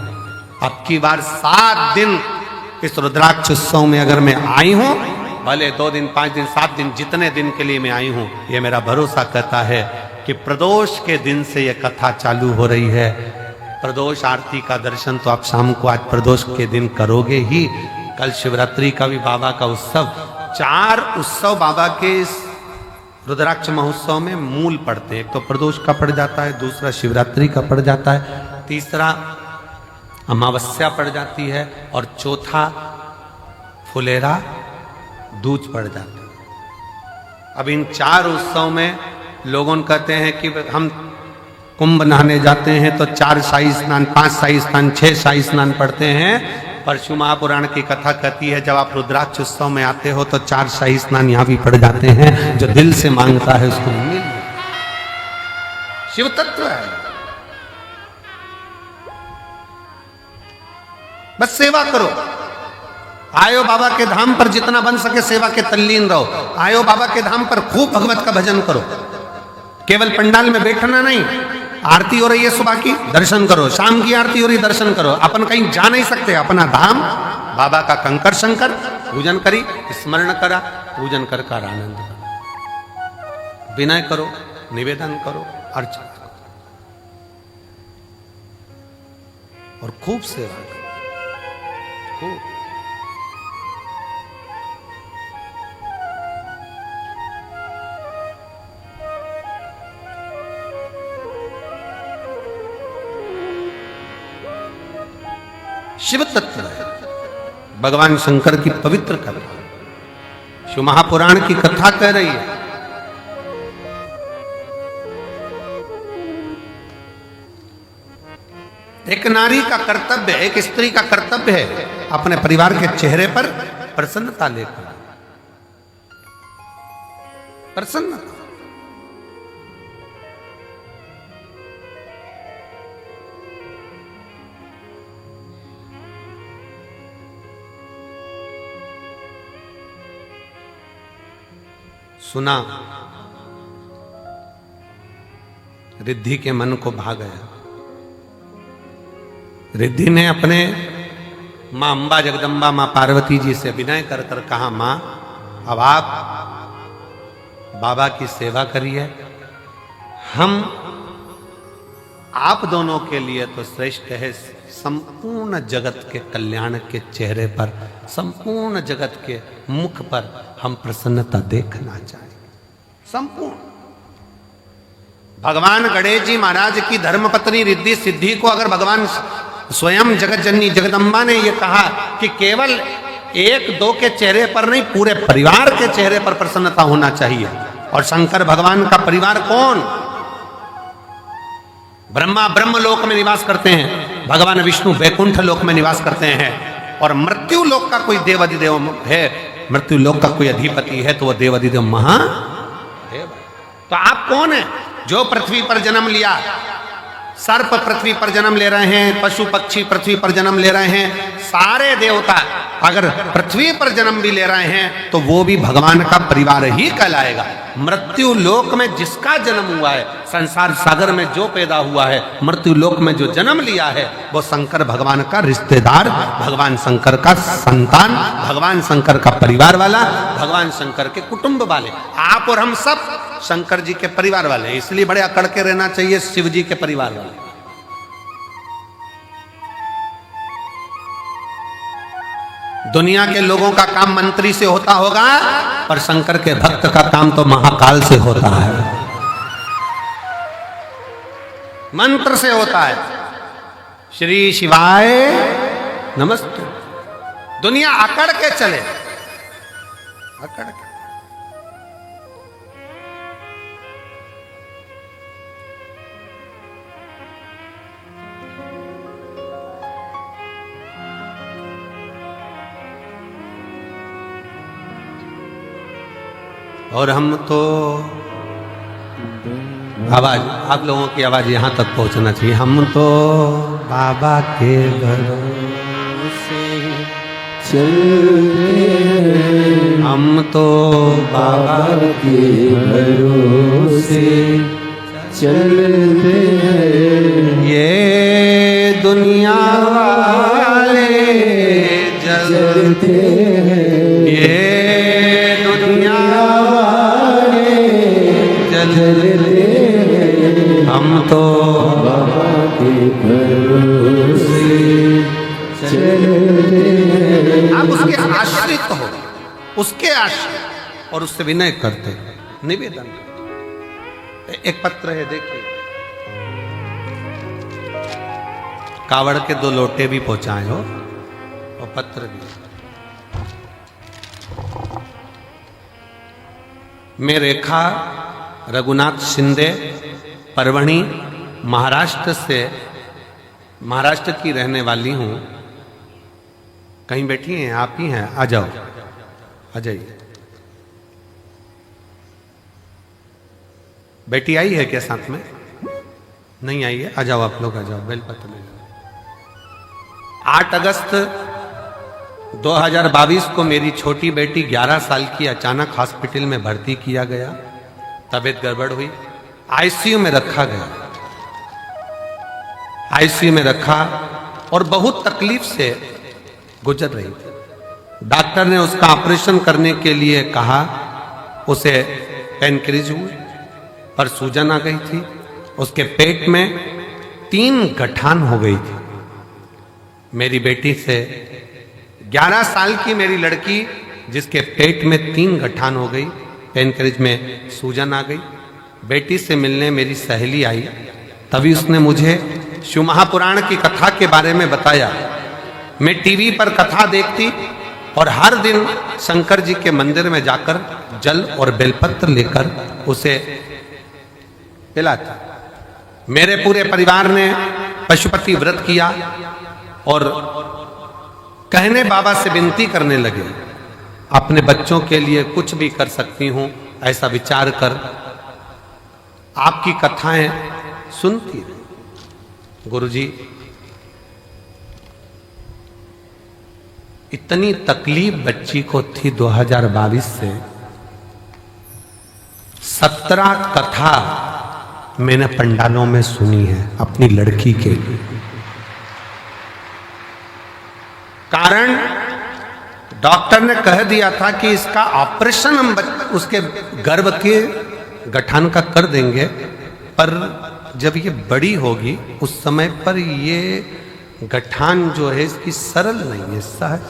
अब की बार 7 दिन इस रुद्राक्ष उत्सव में अगर मैं आई हूं, भले 2 दिन 5 दिन 7 दिन जितने दिन के लिए मैं आई हूं, ये मेरा भरोसा कहता है कि प्रदोष के दिन से ये कथा चालू हो रही है। प्रदोष आरती का दर्शन तो आप शाम को आज प्रदोष के दिन करोगे ही। कल शिवरात्रि का भी बाबा का उत्सव, 4 उत्सव बाबा के इस रुद्राक्ष महोत्सव में मूल पड़ते हैं। एक तो प्रदोष का पड़ जाता है, दूसरा शिवरात्रि का पड़ जाता है, तीसरा अमावस्या पड़ जाती है और चौथा फुलेरा दूज पड़ जाता है। अब इन 4 उत्सव में लोगों कहते हैं कि हम कुंभ नहाने जाते हैं तो 4 शाही स्नान, 5 शाही स्नान, 6 शाही स्नान पढ़ते हैं। परशु महापुराण की कथा कहती है जब आप रुद्राक्ष उत्सव में आते हो तो 4 शाही स्नान यहां भी पड़ जाते हैं। जो दिल से मांगता है उसको मिल, शिव तत्व है। बस सेवा करो, आयो बाबा के धाम पर जितना बन सके सेवा के तल्लीन रहो। आयो बाबा के धाम पर खूब भगवत का भजन करो। केवल पंडाल में बैठना नहीं, आरती हो रही है सुबह की, दर्शन करो। शाम की आरती हो रही, दर्शन करो। अपन कहीं जा नहीं सकते, अपना धाम बाबा का कंकर शंकर पूजन करी, स्मरण करा, पूजन कर आनंद करो, विनय करो, निवेदन करो, अर्चना करो और खूब सेवा करो, खूब। शिव तत्व है, भगवान शंकर की पवित्र कथा शिव महापुराण की कथा कह रही है। एक नारी का कर्तव्य, एक स्त्री का कर्तव्य है अपने परिवार के चेहरे पर प्रसन्नता लेकर, प्रसन्नता। सुना, रिद्धि के मन को भा गया। रिद्धि ने अपने मां अंबा जगदम्बा मां पार्वती जी से विनय कर कर कहा, मां अब आप बाबा की सेवा करिए, हम आप दोनों के लिए तो श्रेष्ठ है। संपूर्ण जगत के कल्याण के चेहरे पर, संपूर्ण जगत के मुख पर हम प्रसन्नता देखना चाहिए। संपूर्ण भगवान गणेश जी महाराज की धर्मपत्नी रिद्धि सिद्धि को अगर भगवान स्वयं जगत जननी जगदम्बा ने यह कहा कि केवल 1-2 के चेहरे पर नहीं, पूरे परिवार के चेहरे पर प्रसन्नता होना चाहिए। और शंकर भगवान का परिवार कौन? ब्रह्मा ब्रह्म लोक में निवास करते हैं, भगवान विष्णु वैकुंठ लोक में निवास करते हैं, और मृत्यु लोक का कोई देवाधिदेव है, मृत्यु लोक का कोई अधिपति है तो वह देवाधिदेव महादेव। तो आप कौन है? जो पृथ्वी पर जन्म लिया, सर्प पृथ्वी पर जन्म ले रहे हैं, पशु पक्षी पृथ्वी पर जन्म ले रहे हैं, सारे देवता अगर पृथ्वी पर जन्म भी ले रहे हैं तो वो भी भगवान का परिवार ही कहलाएगा। मृत्यु लोक में जिसका जन्म हुआ है, संसार सागर में जो पैदा हुआ है, मृत्यु लोक में जो जन्म लिया है, वो शंकर भगवान का रिश्तेदार, भगवान शंकर का संतान, भगवान शंकर का परिवार वाला, भगवान शंकर के कुटुंब वाले। आप और हम सब शंकर जी के परिवार वाले, इसलिए बड़े अकड़ के रहना चाहिए शिव जी के परिवार वाले। दुनिया के लोगों का काम मंत्री से होता होगा, पर शंकर के भक्त का काम तो महाकाल से होता है, मंत्र से होता है। श्री शिवाय नमस्ते। दुनिया अकड़ के चले, अकड़ के। और हम तो आवाज, आप लोगों की आवाज यहां तक पहुंचना चाहिए। हम तो बाबा के भरोसे चलते हैं हम तो बाबा के भरोसे चलते हैं। ये दुनिया वाले चलते हैं ये दुनिया वाले चलते हैं हम तो बाबा के भरोसे चलते हैं। आप उसके आश्रित हो, उसके आश्रित, और उससे विनय करते, निवेदन करते। एक पत्र है, देखिए, कावड़ के 2 लोटे भी पहुंचाए हो और पत्र भी। मैं रेखा रघुनाथ शिंदे, परवणी, महाराष्ट्र की रहने वाली हूं। कहीं बैठी हैं? आप ही हैं? आ जाओ, आ जाइए। बेटी आई है क्या साथ में? नहीं आई है? आ जाओ, आप लोग आ जाओ, बेलपत्र ले लो। 8 अगस्त 2022 को मेरी छोटी बेटी 11 साल की अचानक हॉस्पिटल में भर्ती किया गया। तबीयत गड़बड़ हुई, आईसीयू में रखा गया। आईसीयू में रखा और बहुत तकलीफ से गुजर रही थी। डॉक्टर ने उसका ऑपरेशन करने के लिए कहा। उसे पेनक्रिज हुई पर सूजन आ गई थी। उसके पेट में 3 गठान हो गई थी। मेरी बेटी से 11 साल की मेरी लड़की, जिसके पेट में 3 गठान हो गई, पेनक्रिज में सूजन आ गई। बेटी से मिलने मेरी सहेली आई, तभी उसने मुझे शिव महापुराण की कथा के बारे में बताया। मैं टीवी पर कथा देखती और हर दिन शंकर जी के मंदिर में जाकर जल और बेलपत्र लेकर उसे पिलाती। मेरे पूरे परिवार ने पशुपति व्रत किया और कहने बाबा से विनती करने लगे, अपने बच्चों के लिए कुछ भी कर सकती हूं, ऐसा विचार कर आपकी कथाएं सुनती रही। गुरुजी, इतनी तकलीफ बच्ची को थी 2022 से। 17 कथा मैंने पंडालों में सुनी है अपनी लड़की के लिए। कारण डॉक्टर ने कह दिया था कि इसका ऑपरेशन हम उसके गर्भ के गठान का कर देंगे, पर जब ये बड़ी होगी उस समय पर ये गठान जो है इसकी सरल नहीं है, सहज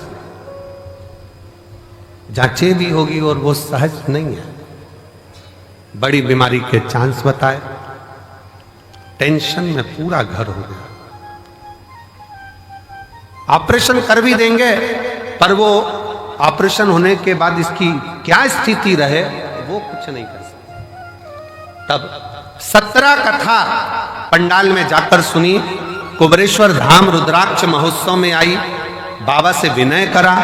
जांचे भी होगी और वो सहज नहीं है। बड़ी बीमारी के चांस बताए। टेंशन में पूरा घर हो गया। ऑपरेशन कर भी देंगे पर वो ऑपरेशन होने के बाद इसकी क्या स्थिति रहे वो कुछ नहीं कर सकते। तब 17 कथा पंडाल में जाकर सुनी। कुबरेश्वर धाम रुद्राक्ष महोत्सव में आई, बाबा से विनय करा।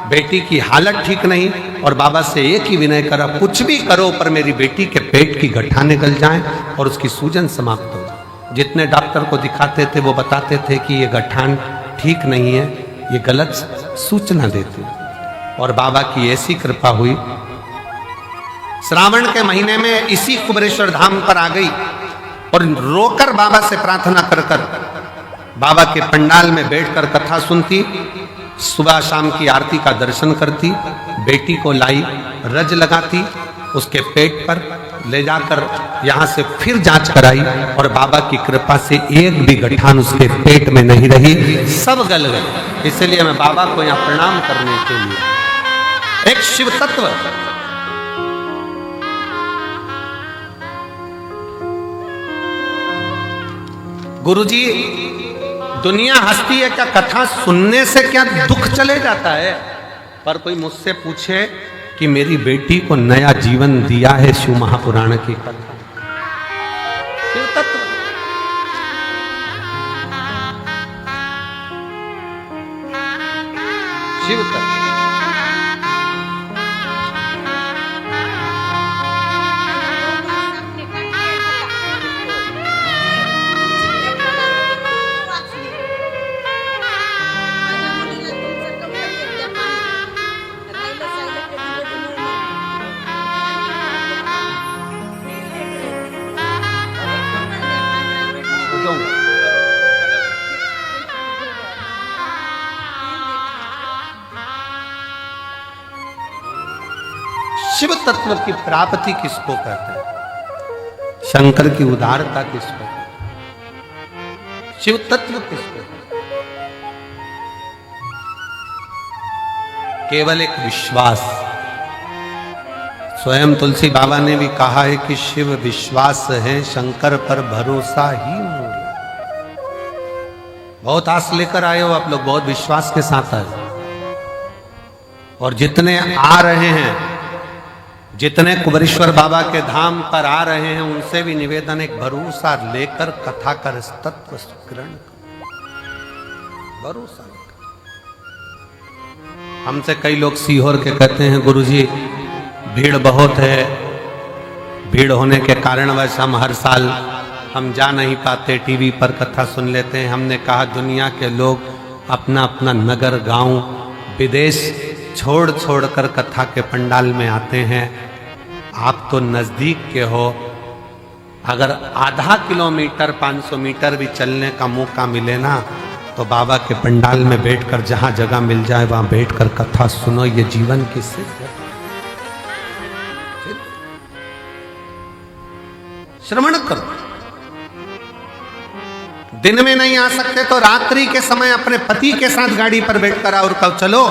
बेटी की हालत ठीक नहीं और बाबा से एक ही विनय करा, कुछ भी करो पर मेरी बेटी के पेट की गठा निकल जाए और उसकी सूजन समाप्त हो। जितने डॉक्टर को दिखाते थे वो बताते थे कि ये गठान ठीक नहीं है, ये गलत सूचना देती। और बाबा की ऐसी कृपा हुई, श्रावण के महीने में इसी कुबरेश्वर धाम पर आ गई और रोकर बाबा से प्रार्थना कर कर बाबा के पंडाल में बैठकर कथा सुनती, सुबह शाम की आरती का दर्शन करती, बेटी को लाई, रज लगाती, उसके पेट पर ले जाकर यहाँ से फिर जांच कराई और बाबा की कृपा से एक भी गठान उसके पेट में नहीं रही, सब गल गए। इसलिए मैं बाबा को यहाँ प्रणाम करने के लिए, एक शिव तत्व, गुरुजी दुनिया हंसती है क्या कथा सुनने से, क्या दुख चले जाता है। पर कोई मुझसे पूछे कि मेरी बेटी को नया जीवन दिया है शिव महापुराण की कथा, शिव तत्व। शिव तत्व शिव तत्व की प्राप्ति किसको कहते हैं? शंकर की उदारता किसको कहते हैं? शिव तत्व किसको कहते हैं? केवल एक विश्वास। स्वयं तुलसी बाबा ने भी कहा है कि शिव विश्वास है, शंकर पर भरोसा ही मूल। बहुत आस लेकर आए हो आप लोग, बहुत विश्वास के साथ आए हो। और जितने आ रहे हैं, जितने कुबेरेश्वर बाबा के धाम पर आ रहे हैं, उनसे भी निवेदन, एक भरोसा लेकर कथा कर तत्व ग्रहण करो। भरोसा लेकर। हमसे कई लोग सीहोर के कहते हैं, गुरुजी भीड़ बहुत है, भीड़ होने के कारणवश हम हर साल हम जा नहीं पाते, टीवी पर कथा सुन लेते हैं। हमने कहा दुनिया के लोग अपना अपना नगर, गांव, विदेश छोड़ छोड़ कर कथा के पंडाल में आते हैं। आप तो नजदीक के हो, अगर आधा किलोमीटर 500 मीटर भी चलने का मौका मिले ना, तो बाबा के पंडाल में बैठकर जहां जगह मिल जाए वहां बैठकर कथा सुनो। ये जीवन की सिद्ध है। श्रवण करो। दिन में नहीं आ सकते तो रात्रि के समय अपने पति के साथ गाड़ी पर बैठकर और कब चलो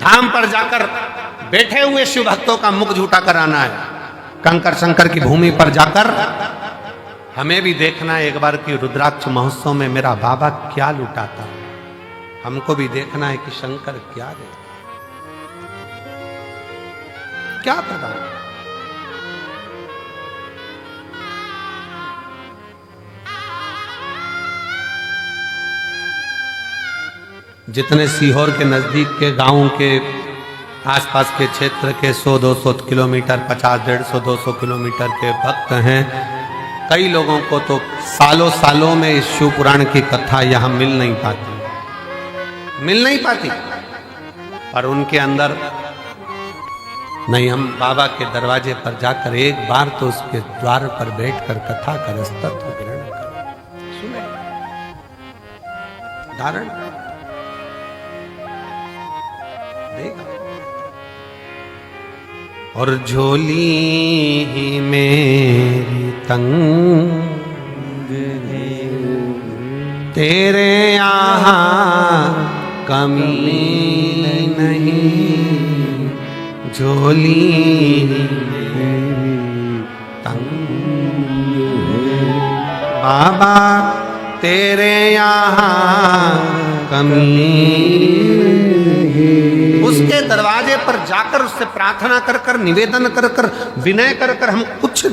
धाम पर जाकर बैठे हुए शिव भक्तों का मुख झूठा कराना है। कंकर शंकर की भूमि पर जाकर हमें भी देखना है एक बार कि रुद्राक्ष महोत्सव में मेरा बाबा क्या लुटाता। हमको भी देखना है कि शंकर क्या दे, क्या प्रदान। जितने सीहोर के नज़दीक के गांवों के आसपास के क्षेत्र के 100-200 किलोमीटर, 50-150, 200 किलोमीटर के भक्त हैं, कई लोगों को तो सालों सालों में इस शिव पुराण की कथा यहाँ मिल नहीं पाती। पर उनके अंदर नहीं, हम बाबा के दरवाजे पर जाकर एक बार तो उसके द्वार पर बैठकर कथा कर तत्व ग्रहण करें, सुने, धारण देगा। और झोली मेरी तंग तेरे यहाँ कमी नहीं, झोली तंग बाबा तेरे यहाँ कमी। उसके दरवाजे पर जाकर उससे प्रार्थना कर कर, निवेदन कर कर, विनय कर कर हम कुछ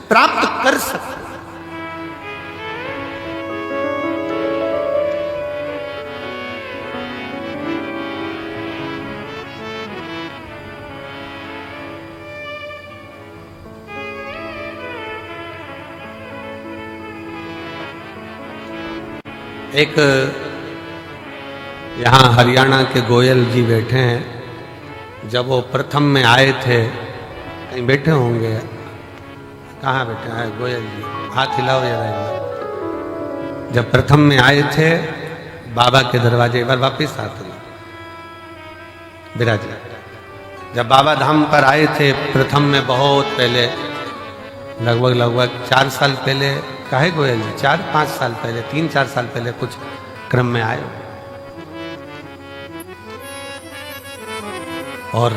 प्राप्त कर सकते। एक यहाँ हरियाणा के गोयल जी बैठे हैं। जब वो प्रथम में आए थे, कहीं बैठे होंगे, कहाँ बैठे हैं गोयल जी, हाथ हिलाओ जरा एक बार। जब प्रथम में आए थे बाबा के दरवाजे, एक बार वापिस आते विराज। जब बाबा धाम पर आए थे प्रथम में, बहुत पहले, लगभग 4 साल पहले, काहे गोयल जी 4-5 साल पहले, 3-4 साल पहले कुछ क्रम में आए। और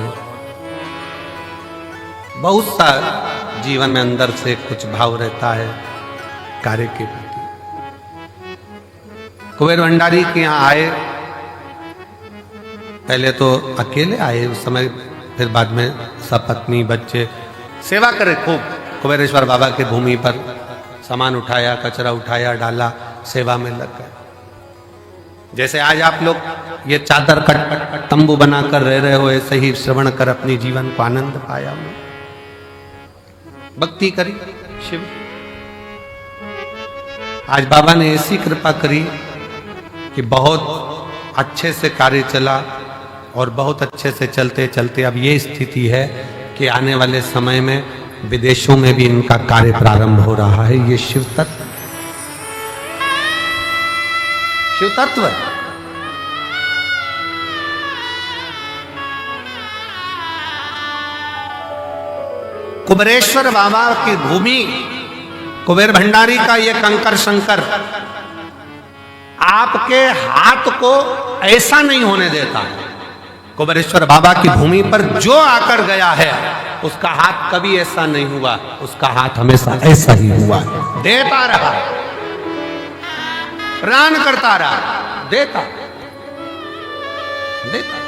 बहुत सा जीवन में अंदर से कुछ भाव रहता है कार्य के प्रति। कुबेर भंडारी के यहाँ आए, पहले तो अकेले आए उस समय, फिर बाद में सपत्नी बच्चे सेवा करे खूब। कुबेरेश्वर बाबा के भूमि पर सामान उठाया, कचरा उठाया, डाला, सेवा में लग गए। जैसे आज आप लोग ये चादर कट तंबू बनाकर रह रहे हो, ऐसे ही श्रवण कर अपनी जीवन को आनंद पाया, भक्ति करी शिव। आज बाबा ने ऐसी कृपा करी कि बहुत अच्छे से कार्य चला, और बहुत अच्छे से चलते चलते अब ये स्थिति है कि आने वाले समय में विदेशों में भी इनका कार्य प्रारंभ हो रहा है। ये शिव तत्व, शिव तत्व। कुबेरेश्वर बाबा की भूमि, कुबेर भंडारी का ये कंकर शंकर आपके हाथ को ऐसा नहीं होने देता। कुबेरेश्वर बाबा की भूमि पर जो आकर गया है उसका हाथ कभी ऐसा नहीं हुआ, उसका हाथ हमेशा ऐसा ही हुआ, देता रहा, प्रदान करता रहा, देता देता।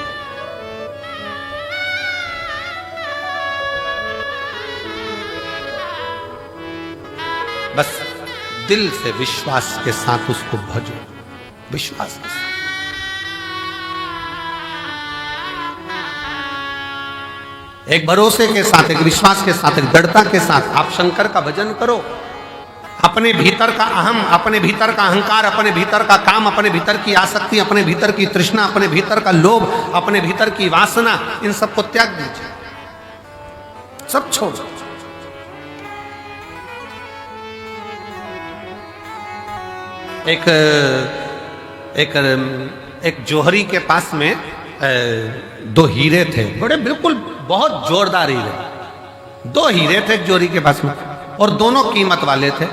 बस दिल से विश्वास के साथ उसको भजो, विश्वास के साथ। एक भरोसे के साथ, एक विश्वास के साथ, एक दृढ़ता के साथ आप शंकर का भजन करो। अपने भीतर का अहम, अपने भीतर का अहंकार, अपने भीतर का काम, अपने भीतर की आसक्ति, अपने भीतर की तृष्णा, अपने भीतर का लोभ, अपने भीतर की वासना, इन सबको त्याग दीजिए, सब छोड़। एक जोहरी के पास में दो हीरे थे, बड़े बिल्कुल बहुत जोरदार हीरे। दो हीरे थे जोहरी के पास में और दोनों कीमत वाले थे,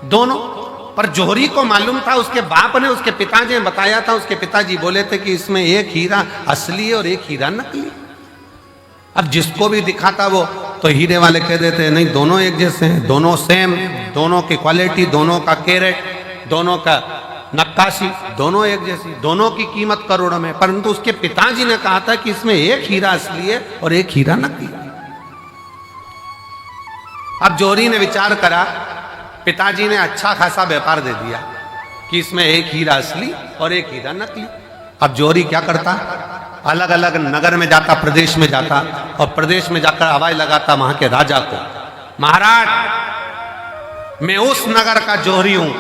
दोनों। पर जोहरी को मालूम था, उसके बाप ने, उसके पिताजी ने बताया था, उसके पिताजी बोले थे कि इसमें एक हीरा असली है और एक हीरा नकली। अब जिसको भी दिखाता वो तो हीरे वाले कह देते हैं नहीं दोनों एक जैसे हैं, दोनों सेम, दोनों की क्वालिटी, दोनों का कैरेट, दोनों का नक्काशी, दोनों एक जैसी, दोनों की कीमत करोड़ों में। परंतु उसके पिताजी ने कहा था कि इसमें एक हीरा असली है और एक हीरा नकली। अब जोहरी ने विचार करा, पिताजी ने अच्छा खासा व्यापार दे दिया कि इसमें एक हीरा असली और एक हीरा नकली। अब जोहरी क्या करता, अलग अलग नगर में जाता, प्रदेश में जाता और प्रदेश में जाकर आवाज लगाता वहां के राजा को, महाराज मैं उस नगर का जोहरी हूं,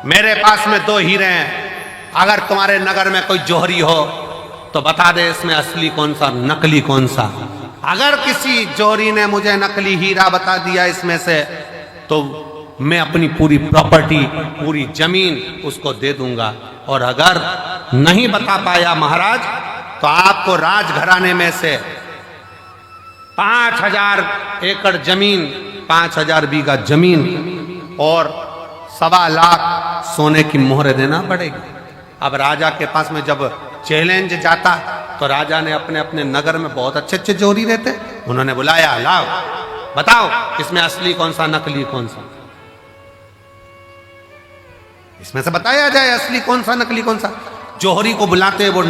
मेरे पास में दो हीरे हैं, अगर तुम्हारे नगर में कोई जोहरी हो तो बता दे इसमें असली कौन सा, नकली कौन सा। अगर किसी जोहरी ने मुझे नकली हीरा बता दिया इसमें से तो मैं अपनी पूरी प्रॉपर्टी, पूरी जमीन उसको दे दूंगा, और अगर नहीं बता पाया महाराज तो आपको राजघराने में से 5000 एकड़ जमीन, 5000 बीघा जमीन और 1.25 लाख सोने की मोहरें देना पड़ेगी। अब राजा के पास में जब चैलेंज जाता तो राजा ने अपने अपने नगर में बहुत अच्छे अच्छे जोहरी रहते, उन्होंने बुलाया, लाओ बताओ इसमें असली कौन सा, नकली कौन सा, इसमें से बताया जाए असली कौन सा, नकली कौन सा। जोहरी को बुलाते, वो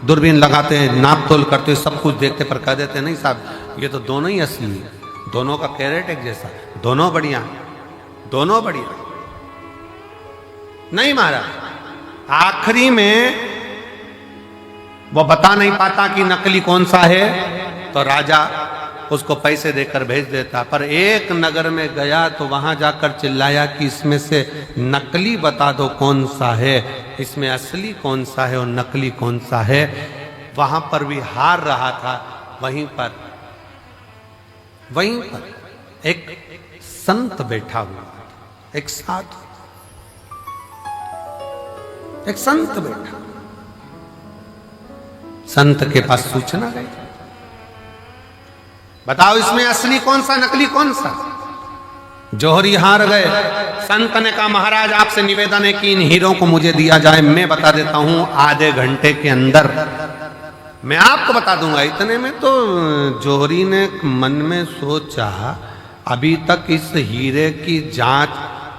दूरबीन लगाते हैं, नाप तोल करते, सब कुछ देखते, पर कह देते नहीं साहब ये तो दोनों ही असली है, दोनों का कैरेट एक जैसा, दोनों बढ़िया, दोनों बढ़िया। नहीं महाराज, आखिरी में वो बता नहीं पाता कि नकली कौन सा है तो राजा उसको पैसे देकर भेज देता। पर एक नगर में गया तो वहां जाकर चिल्लाया कि इसमें से नकली बता दो कौन सा है, इसमें असली कौन सा है और नकली कौन सा है। वहां पर भी हार रहा था। वहीं पर एक संत बैठा हुआ, एक साधु, एक संत बैठा। संत के पास सूचना गई, बताओ इसमें असली कौन सा, नकली कौन सा। जोहरी हार गए। संत ने कहा महाराज आपसे निवेदन है कि इन हीरों को मुझे दिया जाए, मैं बता देता हूं आधे घंटे के अंदर मैं आपको बता दूंगा। इतने में तो जोहरी ने मन में सोचा अभी तक इस हीरे की जांच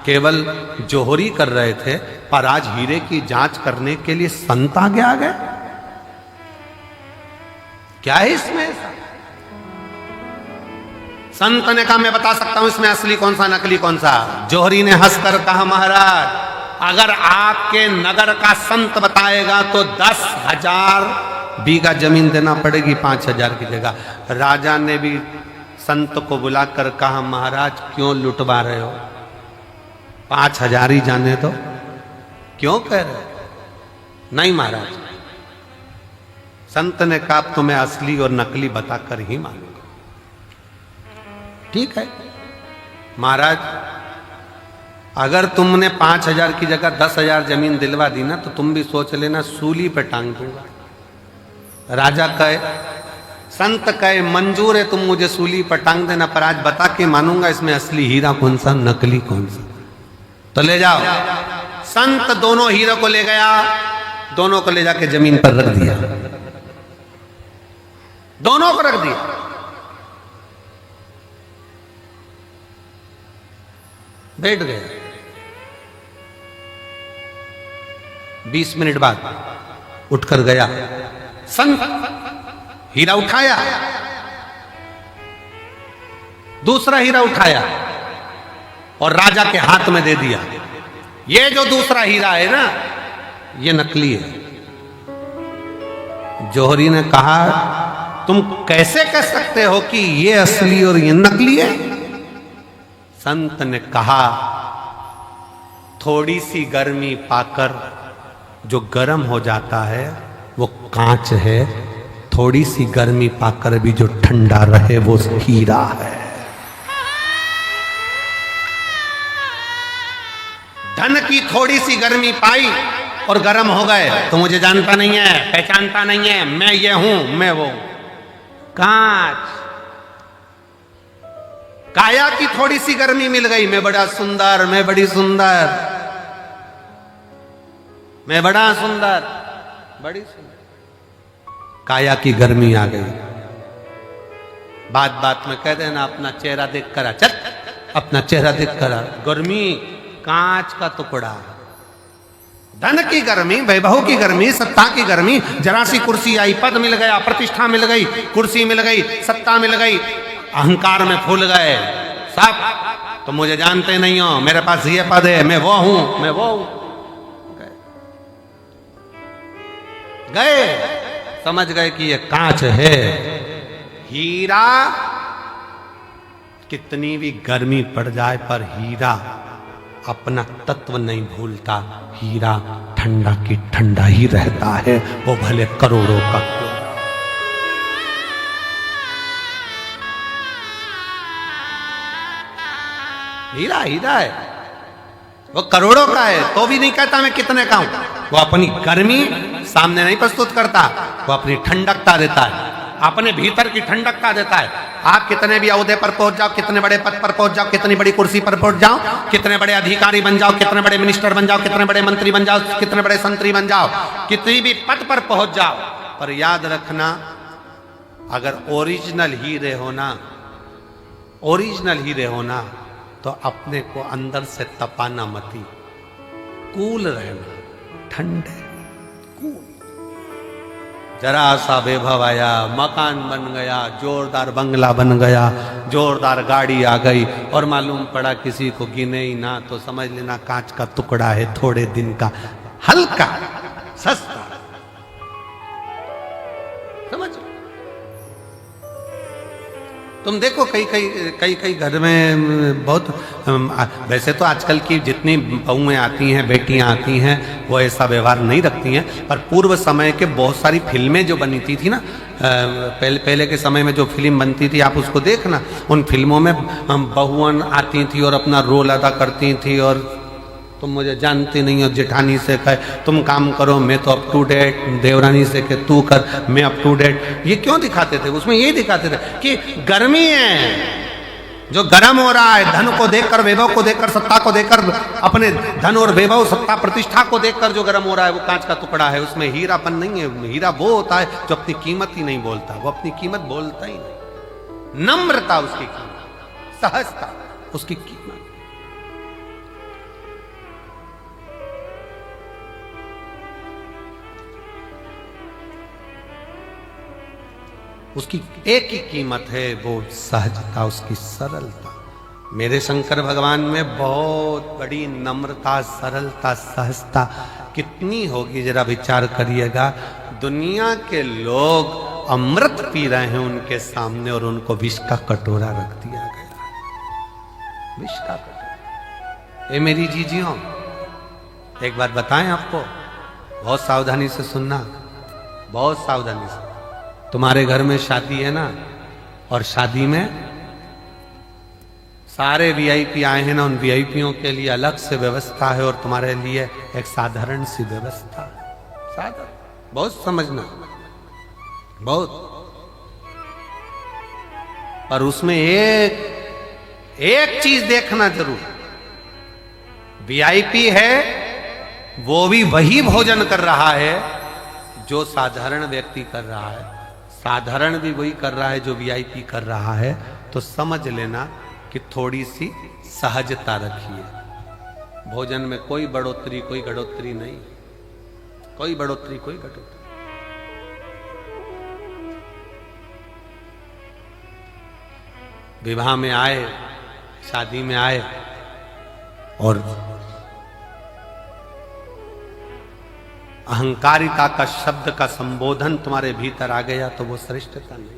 केवल जोहरी कर रहे थे, पर आज हीरे की जांच करने के लिए संत आगे आ गए। क्या है इसमें ऐसा? संत ने कहा मैं बता सकता हूं इसमें असली कौन सा, नकली कौन सा। जोहरी ने हंसकर कहा महाराज अगर आपके नगर का संत बताएगा तो 10,000 बीघा जमीन देना पड़ेगी 5,000 की जगह। राजा ने भी संत को बुलाकर कहा महाराज क्यों लुटवा रहे हो, 5,000 ही जाने दो, क्यों कह रहे हो? नहीं महाराज। संत ने कहा तो मैं असली और नकली बताकर ही मानूंगा। ठीक है महाराज, अगर तुमने 5,000 की जगह 10,000 जमीन दिलवा दी ना तो तुम भी सोच लेना सूली पे टांग दूंगा। राजा कहे संत कहे मंजूर है, तुम मुझे सूली पर टांग देना, पर आज बता के मानूंगा इसमें असली हीरा कौन सा, नकली कौन सा। तो ले जाओ। संत दोनों हीरो को ले गया, दोनों को ले जाके जमीन पर रख दिया, दोनों को रख दिया। बैठ गए। 20 मिनट बाद उठकर गया, संत हीरा उठाया, दूसरा हीरा उठाया और राजा के हाथ में दे दिया। ये जो दूसरा हीरा है ना, ये नकली है। जौहरी ने कहा तुम कैसे कह सकते हो कि ये असली और ये नकली है? संत ने कहा थोड़ी सी गर्मी पाकर जो गर्म हो जाता है वो कांच है, थोड़ी सी गर्मी पाकर भी जो ठंडा रहे वो हीरा है। धन की थोड़ी सी गर्मी पाई और गर्म हो गए तो मुझे जानता नहीं है, पहचानता नहीं है, मैं ये हूं, मैं वो। कांच, काया की थोड़ी सी गर्मी मिल गई, मैं बड़ा सुंदर, मैं बड़ी सुंदर, मैं बड़ा सुंदर, बड़ी सुंदर। काया की गर्मी आ गई। बात बात में कह देना अपना चेहरा देख कर, चल अपना चेहरा देख कर। गर्मी कांच का टुकड़ा। धन की गर्मी, वैभव की गर्मी, सत्ता की गर्मी, जरा सी कुर्सी आई, पद मिल गया, प्रतिष्ठा मिल गई, कुर्सी मिल गई, सत्ता मिल गई, अहंकार में फूल गए सब। तो मुझे जानते नहीं हो, मेरे पास ये पद है, मैं वो हूं, मैं वो हूं। गए, समझ गए कि ये कांच है। हीरा कितनी भी गर्मी पड़ जाए पर हीरा अपना तत्व नहीं भूलता। हीरा ठंडा की ठंडा ही रहता है, वो भले करोड़ों का क्यों। हीरा हीरा है, वो करोड़ों का है तो भी नहीं कहता मैं कितने का हूं। वो अपनी गर्मी सामने नहीं प्रस्तुत करता, वो अपनी ठंडकता देता है, अपने भीतर की ठंडकता देता है। आप कितने भी ओहदे पर पहुंच जाओ, कितने बड़े पद पर पहुंच जाओ, कितनी बड़ी कुर्सी पर पहुंच जाओ, कितने बड़े अधिकारी बन जाओ, कितने बड़े मिनिस्टर बन जाओ, कितने बड़े मंत्री बन जाओ, कितने बड़े संतरी बन जाओ, कितनी भी पद पर पहुंच जाओ, पर याद रखना अगर ओरिजिनल हीरे होना, ओरिजिनल हीरे होना तो अपने को अंदर से तपाना मती, कूल रहना, ठंडे कूल। जरा सा वैभव आया, मकान बन गया, जोरदार बंगला बन गया, जोरदार गाड़ी आ गई और मालूम पड़ा किसी को गिने ही ना तो समझ लेना कांच का टुकड़ा है, थोड़े दिन का, हल्का सस्ता। समझ तुम देखो कई घर में बहुत, वैसे तो आजकल की जितनी बहुएं आती हैं, बेटियां आती हैं, वो ऐसा व्यवहार नहीं रखती हैं, पर पूर्व समय के बहुत सारी फिल्में जो बनती थी ना, पहले के समय में जो फिल्म बनती थी आप उसको देखना, उन फिल्मों में बहुआं आती थी और अपना रोल अदा करती थी और तुम मुझे जानती नहीं हो, जेठानी से कहे तुम काम करो मैं तो अप टू डेट, देवरानी से कहे तू कर मैं अप टू डेट। ये क्यों दिखाते थे? उसमें ये दिखाते थे कि गर्मी है, जो गर्म हो रहा है, धन को देखकर, वैभव को देखकर, सत्ता को देखकर, अपने धन और वैभव, सत्ता, प्रतिष्ठा को देखकर जो गर्म हो रहा है वो कांच का टुकड़ा है, उसमें हीरापन नहीं है। हीरा वो होता है जो अपनी कीमत ही नहीं बोलता, वो अपनी कीमत बोलता ही नहीं। नम्रता उसकी कीमत, सहजता उसकी कीमत। उसकी एक ही कीमत है, वो सहजता, उसकी सरलता। मेरे शंकर भगवान में बहुत बड़ी नम्रता, सरलता, सहजता कितनी होगी जरा विचार करिएगा। दुनिया के लोग अमृत पी रहे हैं उनके सामने और उनको विष का कटोरा रख दिया गया, विष का कटोरा। ये मेरी जीजियों एक बात बताएं आपको, बहुत सावधानी से सुनना, बहुत सावधानी से। तुम्हारे घर में शादी है ना, और शादी में सारे वीआईपी आए हैं ना, उन वीआईपीओं के लिए अलग से व्यवस्था है और तुम्हारे लिए एक साधारण सी व्यवस्था है। साधारण, बहुत समझना, बहुत। पर उसमें एक चीज देखना जरूर, वीआईपी है वो भी वही भोजन कर रहा है जो साधारण व्यक्ति कर रहा है, साधारण भी वही कर रहा है जो वीआईपी कर रहा है। तो समझ लेना कि थोड़ी सी सहजता रखिए, भोजन में कोई बढ़ोतरी कोई घटोतरी नहीं, कोई बढ़ोतरी कोई घटोतरी। विवाह में आए, शादी में आए और अहंकारिता का शब्द का संबोधन तुम्हारे भीतर आ गया तो वो श्रेष्ठता नहीं।